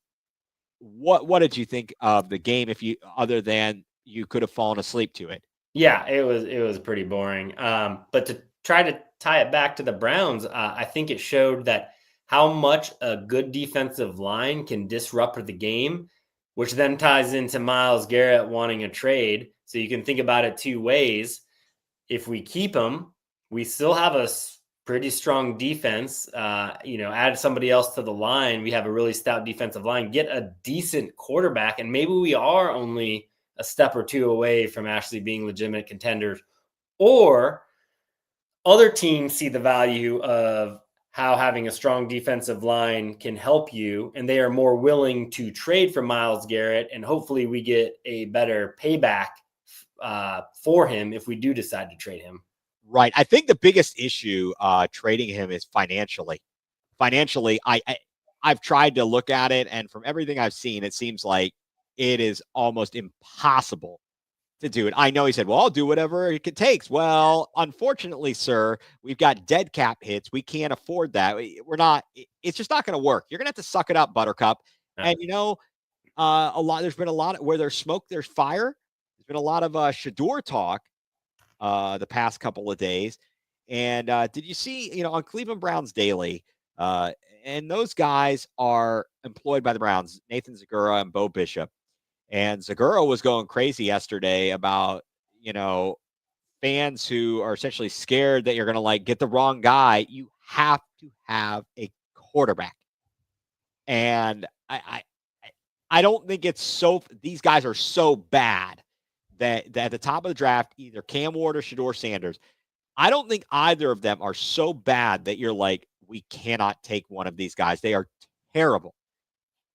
Speaker 1: what did you think of the game, other than you could have fallen asleep to it?
Speaker 2: Yeah, it was pretty boring. But to try to tie it back to the Browns, I think it showed that how much a good defensive line can disrupt the game, which then ties into Myles Garrett wanting a trade. So you can think about it two ways. If we keep him, we still have a pretty strong defense. Add somebody else to the line. We have a really stout defensive line. Get a decent quarterback, and maybe we are only a step or two away from actually being legitimate contenders. Or other teams see the value of how having a strong defensive line can help you, and they are more willing to trade for Myles Garrett, and hopefully we get a better payback for him if we do decide to trade him.
Speaker 1: Right. I think the biggest issue trading him is financially. Financially, I've tried to look at it, and from everything I've seen, it seems like it is almost impossible to do it. I know he said, well, I'll do whatever it takes. Well, unfortunately, sir, we've got dead cap hits. We can't afford that. We're not, it's just not going to work. You're going to have to suck it up, Buttercup. And, there's been a lot of, where there's smoke, there's fire. There's been a lot of Shador talk the past couple of days. And did you see, on Cleveland Browns Daily, and those guys are employed by the Browns, Nathan Zagura and Bo Bishop. And Zagura was going crazy yesterday about, fans who are essentially scared that you're going to get the wrong guy. You have to have a quarterback. And I don't think these guys are so bad that at the top of the draft, either Cam Ward or Shador Sanders, I don't think either of them are so bad that you're like, we cannot take one of these guys. They are terrible.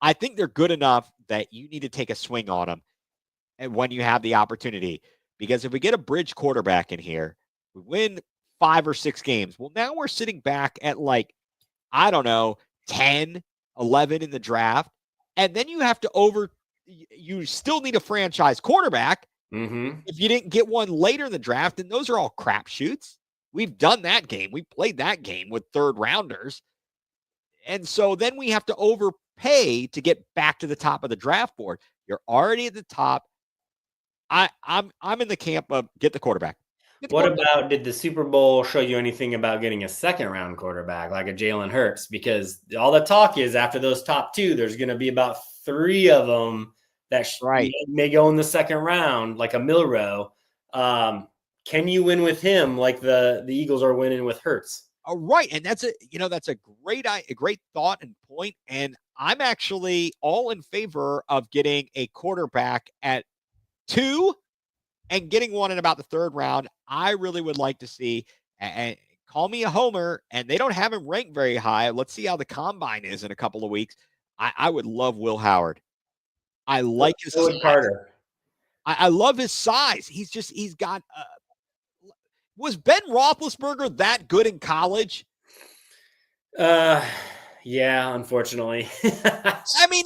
Speaker 1: I think they're good enough that you need to take a swing on them and when you have the opportunity. Because if we get a bridge quarterback in here, we win 5 or 6 games. Well, now we're sitting back at 10, 11 in the draft. And then you have to you still need a franchise quarterback.
Speaker 2: Mm-hmm.
Speaker 1: If you didn't get one later in the draft, and those are all crapshoots. We've done that game. We played that game with third rounders. And so then we have to overpay to get back to the top of the draft board. You're already at the top. I'm in the camp of get the quarterback.
Speaker 2: Did the Super Bowl show you anything about getting a second round quarterback like a Jalen Hurts? Because all the talk is after those top 2, there's going to be about 3 of them that may go in the second round, like a Milrow. Can you win with him like the Eagles are winning with Hurts?
Speaker 1: Oh, right. And that's a great thought and point. And I'm actually all in favor of getting a quarterback at 2 and getting one in about the 3rd round. I really would like to see, and call me a homer, and they don't have him ranked very high. Let's see how the combine is in a couple of weeks. I would love Will Howard. I like his size.
Speaker 2: Carter.
Speaker 1: I love his size. He's got was Ben Roethlisberger that good in college?
Speaker 2: Yeah, unfortunately.
Speaker 1: I mean,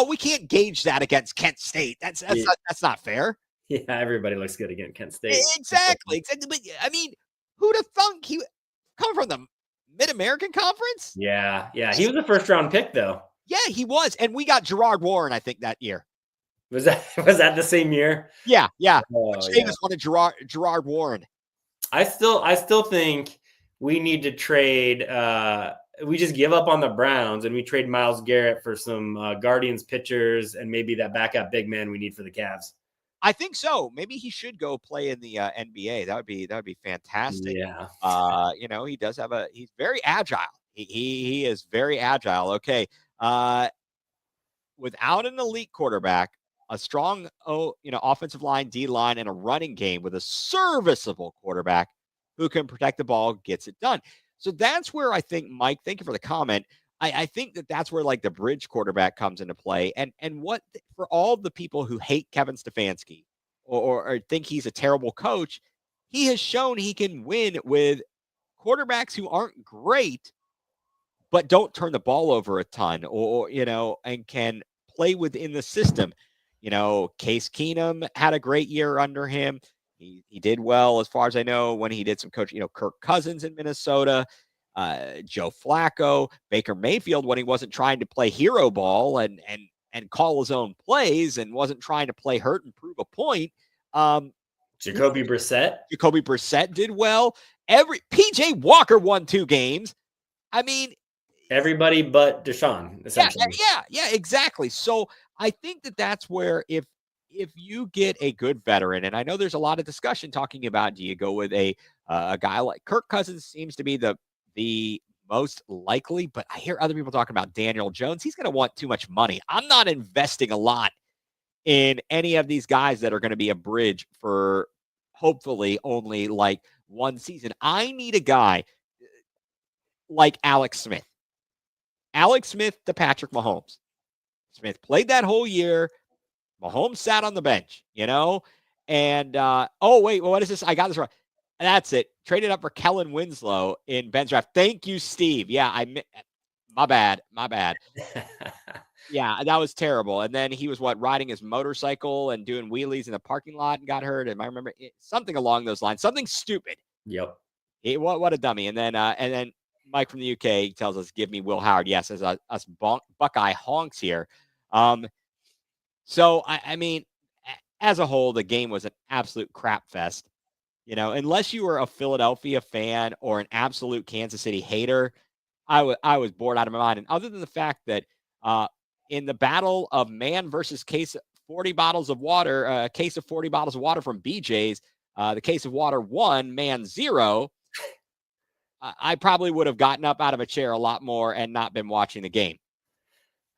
Speaker 1: we can't gauge that against Kent State. That's not fair.
Speaker 2: Yeah, everybody looks good against Kent State.
Speaker 1: Exactly. But I mean, who'd have thunk he come from the Mid-American Conference?
Speaker 2: Yeah. He was a 1st round pick, though.
Speaker 1: Yeah, he was, and we got Gerard Warren, I think, that year.
Speaker 2: Was that the same year?
Speaker 1: Yeah.
Speaker 2: Oh,
Speaker 1: Davis wanted Gerard Warren.
Speaker 2: I still think we need to trade. We just give up on the Browns and we trade Myles Garrett for some Guardians pitchers and maybe that backup big man we need for the Cavs.
Speaker 1: I think so. Maybe he should go play in the NBA. That would be fantastic.
Speaker 2: Yeah.
Speaker 1: He does have he's very agile. He is very agile. Okay. Without an elite quarterback, a strong offensive line, D line, and a running game with a serviceable quarterback who can protect the ball gets it done. So that's where I think, Mike, thank you for the comment. I think that's where the bridge quarterback comes into play. And what for all the people who hate Kevin Stefanski or think he's a terrible coach, he has shown he can win with quarterbacks who aren't great, but don't turn the ball over a ton and can play within the system. Case Keenum had a great year under him. He did well, as far as I know, when he did some coaching. Kirk Cousins in Minnesota, Joe Flacco, Baker Mayfield when he wasn't trying to play hero ball and call his own plays and wasn't trying to play hurt and prove a point.
Speaker 2: Jacoby
Speaker 1: Brissett did well. PJ Walker won 2 games. I mean,
Speaker 2: everybody but Deshaun, essentially.
Speaker 1: Yeah, exactly. So I think that's where if you get a good veteran, and I know there's a lot of discussion talking about, do you go with a guy like Kirk Cousins seems to be the most likely, but I hear other people talking about Daniel Jones. He's going to want too much money. I'm not investing a lot in any of these guys that are going to be a bridge for hopefully only 1 season. I need a guy like Alex Smith. Alex Smith to Patrick Mahomes. Smith played that whole year. Mahomes sat on the bench, and what is this? I got this wrong. That's it. Traded up for Kellen Winslow in Ben's draft. Thank you, Steve. Yeah, my bad. Yeah, that was terrible. And then he was riding his motorcycle and doing wheelies in the parking lot and got hurt. And I remember something along those lines, something stupid.
Speaker 2: Yep.
Speaker 1: What a dummy. And then Mike from the UK tells us, "Give me Will Howard." Yes, as us Buckeye honks here. Um, so I mean, as a whole, the game was an absolute crap fest. Unless you were a Philadelphia fan or an absolute Kansas City hater, I was bored out of my mind. And other than the fact that uh, in the battle of man versus case 40 bottles of water, a case of 40 bottles of water from BJ's, the case of water won, man 0. I probably would have gotten up out of a chair a lot more and not been watching the game.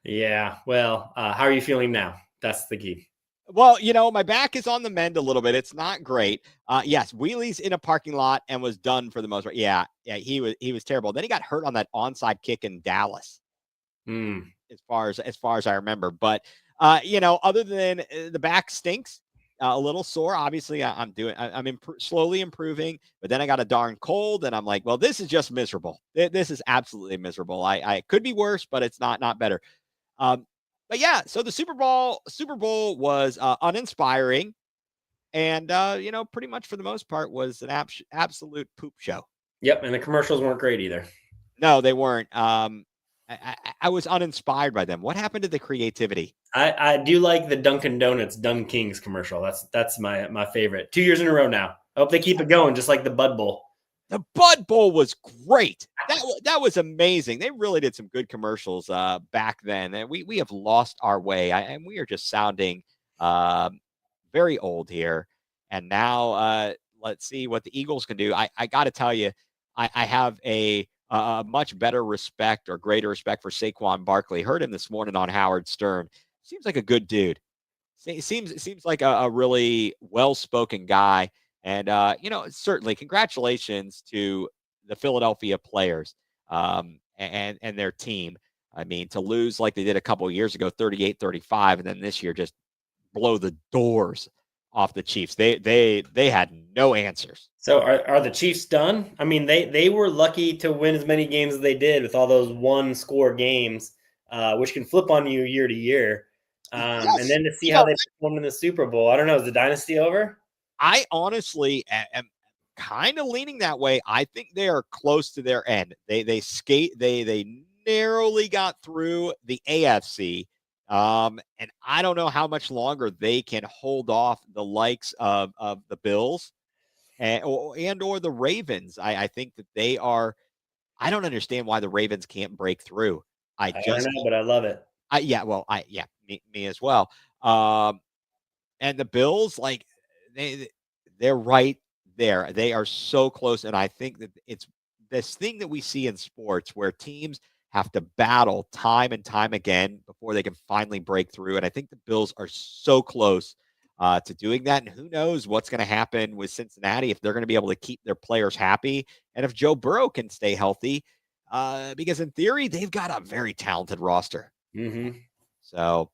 Speaker 2: Yeah. Well, how are you feeling now? That's the key.
Speaker 1: Well, my back is on the mend a little bit. It's not great. Yes, wheelies in a parking lot and was done for the most part. Yeah, he was terrible. Then he got hurt on that onside kick in Dallas.
Speaker 2: Mm.
Speaker 1: As far as I remember, but other than the back stinks, a little sore. Obviously, I'm slowly improving, but then I got a darn cold, and I'm like, well, this is just miserable. This is absolutely miserable. I could be worse, but it's not better. Um, but yeah, so the Super Bowl was uninspiring, and pretty much for the most part was an absolute poop show.
Speaker 2: Yep. And the commercials weren't great either.
Speaker 1: No, they weren't. I was uninspired by them. What happened to the creativity?
Speaker 2: I do like the Dunkin' Donuts Dun Kings commercial. That's my favorite. 2 years in a row now. I hope they keep it going, just like the Bud Bowl.
Speaker 1: The Bud Bowl was great. That was amazing. They really did some good commercials back then, and we have lost our way. And we are just sounding very old here. And now let's see what the Eagles can do. I got to tell you, I have a much better respect or greater respect for Saquon Barkley. Heard him this morning on Howard Stern. Seems like a good dude. Seems like a really well-spoken guy. And certainly congratulations to the Philadelphia players and their team. I mean, to lose like they did a couple of years ago, 38-35, and then this year just blow the doors off the Chiefs. They had no answers.
Speaker 2: So are the Chiefs done? I mean, they were lucky to win as many games as they did with all those one-score games, which can flip on you year to year. And
Speaker 1: Yes,
Speaker 2: then to see how they performed in the Super Bowl. I don't know. Is the dynasty over?
Speaker 1: I honestly am kind of leaning that way. I think they are close to their end. They narrowly got through the AFC. And I don't know how much longer they can hold off the likes of the Bills or the Ravens. I think that they are. I don't understand why the Ravens can't break through. I
Speaker 2: I don't
Speaker 1: just
Speaker 2: know, but I love it.
Speaker 1: me as well. And the Bills, like they they're right there. They are so close, and I think that it's this thing that we see in sports where teams have to battle time and time again before they can finally break through. And I think the Bills are so close to doing that. And who knows what's going to happen with Cincinnati if they're going to be able to keep their players happy and if Joe Burrow can stay healthy. Because in theory, they've got a very talented roster.
Speaker 2: Mm-hmm.
Speaker 1: So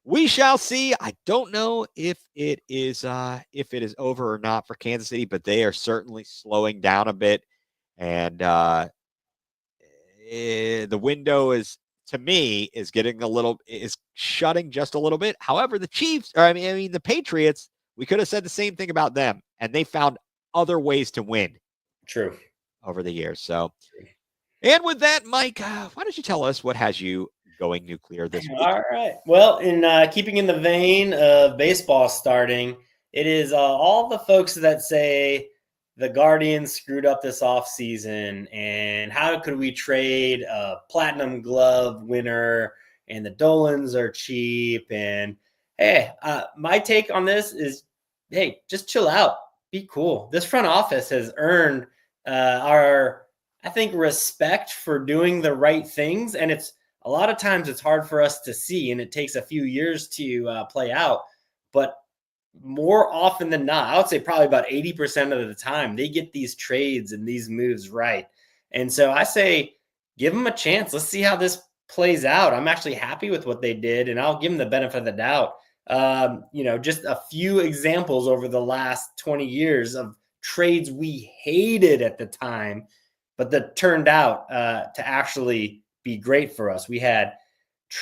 Speaker 1: we shall see. I don't know if it is over or not for Kansas City, but they are certainly slowing down a bit. And the window is, to me, is shutting just a little bit. However, the Chiefs, or I mean the Patriots, we could have said the same thing about them, and they found other ways to win.
Speaker 2: True.
Speaker 1: Over the years. So, and with that, Mike, why don't you tell us what has you going nuclear this week?
Speaker 2: All right. Well, in keeping in the vein of baseball starting, it is all the folks that say the Guardians screwed up this offseason and how could we trade a platinum glove winner and the Dolans are cheap. And hey, my take on this is, hey, just chill out. Be cool. This front office has earned our, I think, respect for doing the right things. And it's a lot of times it's hard for us to see and it takes a few years to play out. But more often than not, I would say probably about 80% of the time, they get these trades and these moves right. And so I say, give them a chance. Let's see how this plays out. I'm actually happy with what they did, and I'll give them the benefit of the doubt. Just a few examples over the last 20 years of trades we hated at the time, but that turned out to actually be great for us. We had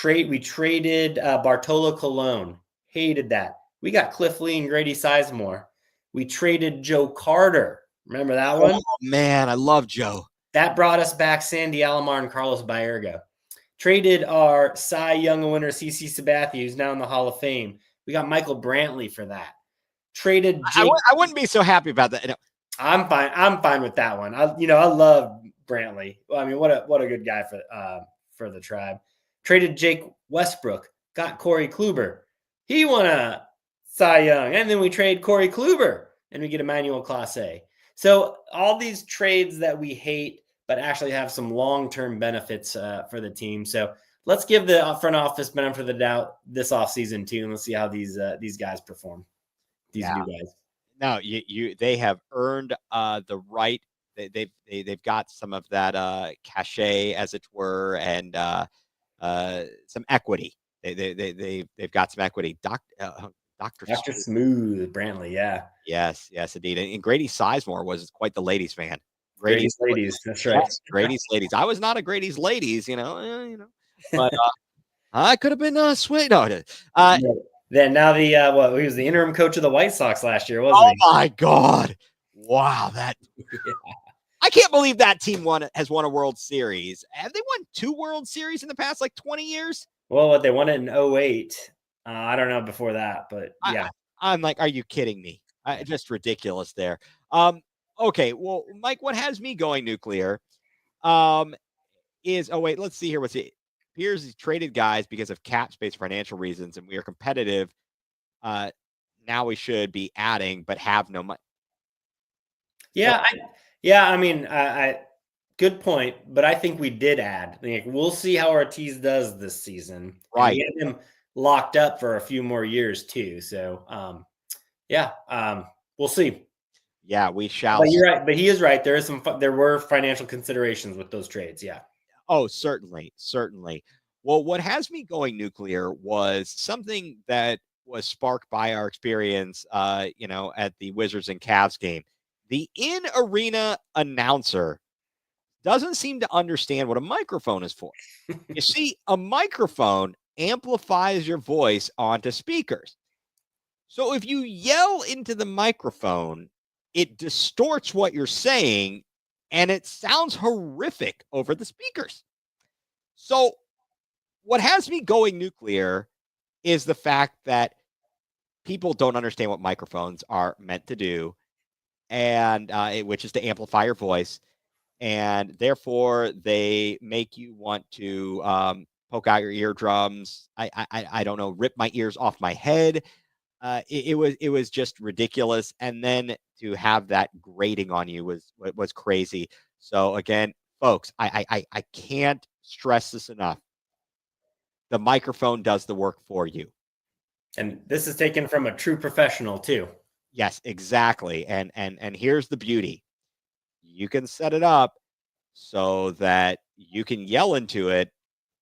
Speaker 2: We traded Bartolo Colon. Hated that. We got Cliff Lee and Grady Sizemore. We traded Joe Carter. Remember that one?
Speaker 1: Oh, man, I love Joe.
Speaker 2: That brought us back Sandy Alomar and Carlos Baerga. Traded our Cy Young winner CC Sabathia, who's now in the Hall of Fame. We got Michael Brantley for that. Traded Jake.
Speaker 1: I wouldn't be so happy about that. No.
Speaker 2: I'm fine. I'm fine with that one. I love Brantley. Well, I mean, what a good guy for the Tribe. Traded Jake Westbrook. Got Corey Kluber. He won a Cy Young, and then we trade Corey Kluber, and we get Emmanuel Clase. So all these trades that we hate, but actually have some long-term benefits for the team. So let's give the front office benefit of the doubt this offseason too, and let's see how these guys perform. These new guys.
Speaker 1: No, they have earned the right. They've got some of that cachet, as it were, and some equity. They've got some equity. Dr.
Speaker 2: Smooth Brantley, yeah.
Speaker 1: Yes, indeed. And Grady Sizemore was quite the ladies' man.
Speaker 2: Grady's ladies, that's right.
Speaker 1: Yes, Grady's ladies. I was not a Grady's ladies, but I could have been sweet. No,
Speaker 2: then now he was the interim coach of the White Sox last year, wasn't he?
Speaker 1: Oh my God! Wow, that. I can't believe that team has won a World Series. Have they won 2 World Series in the past 20 years?
Speaker 2: Well, they won it in 2008. I don't know before that, but yeah.
Speaker 1: I'm like, are you kidding me? Just ridiculous there. Okay, well, Mike, what has me going nuclear is, let's see here. What's it? Appears he's traded guys because of cap space financial reasons, and we are competitive. Now we should be adding, but have no money.
Speaker 2: Yeah, I mean, good point, but I think we did add. We'll see how Ortiz does this season.
Speaker 1: Right.
Speaker 2: We had him locked up for a few more years too. So, we'll see.
Speaker 1: Yeah, we shall.
Speaker 2: But you're right. But he is right. There were financial considerations with those trades. Yeah.
Speaker 1: Oh, certainly. Well, what has me going nuclear was something that was sparked by our experience, at the Wizards and Cavs game. The in-arena announcer doesn't seem to understand what a microphone is for. You see, a microphone amplifies your voice onto speakers. So if you yell into the microphone, it distorts what you're saying, and it sounds horrific over the speakers. So what has me going nuclear is the fact that people don't understand what microphones are meant to do, and which is to amplify your voice, and therefore they make you want to poke out your eardrums. I don't know, rip my ears off my head. It was just ridiculous, and then to have that grating on you was crazy. So again, folks, I can't stress this enough. The microphone does the work for you.
Speaker 2: And this is taken from a true professional too.
Speaker 1: Yes, exactly. And here's the beauty. You can set it up so that you can yell into it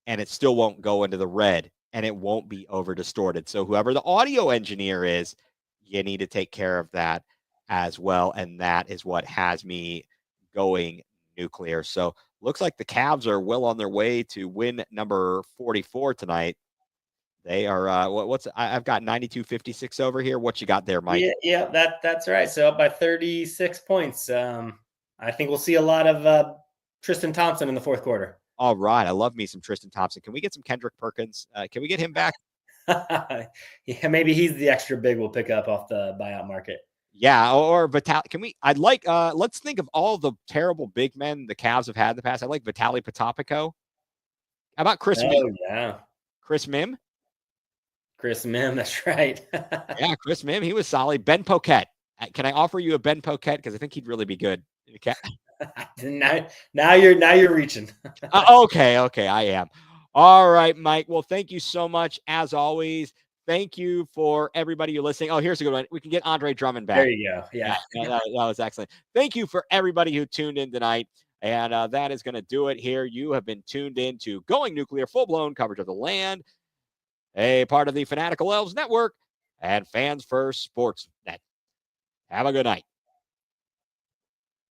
Speaker 1: and it still won't go into the red and it won't be over distorted. So whoever the audio engineer is, you need to take care of that as well. And that is what has me going nuclear. So looks like the Cavs are well on their way to win number 44 tonight. They are I've got 92-56 over here. What you got there, Mike?
Speaker 2: Yeah, that's right. So up by 36 points. I think we'll see a lot of Tristan Thompson in the fourth quarter.
Speaker 1: All right. I love me some Tristan Thompson. Can we get some Kendrick Perkins? Can we get him back?
Speaker 2: Yeah, maybe he's the extra big we'll pick up off the buyout market.
Speaker 1: Yeah, or Vitaly. Let's think of all the terrible big men the Cavs have had in the past. I like Vitaly Potapico. How about Chris Mim?
Speaker 2: Yeah.
Speaker 1: Chris Mim,
Speaker 2: that's right.
Speaker 1: Yeah, Chris Mim, he was solid. Ben Poquette. Can I offer you a Ben Poquette? Because I think he'd really be good.
Speaker 2: now you're reaching.
Speaker 1: Okay, I am. All right, Mike. Well, thank you so much as always. Thank you for everybody who's listening. Oh, here's a good one. We can get Andre Drummond back.
Speaker 2: There you go. Yeah.
Speaker 1: That was excellent. Thank you for everybody who tuned in tonight. And that is going to do it here. You have been tuned in to Going Nuclear, full-blown coverage of the land, a part of the Fanatical Elves Network and Fans First Sports Net. Have a good night.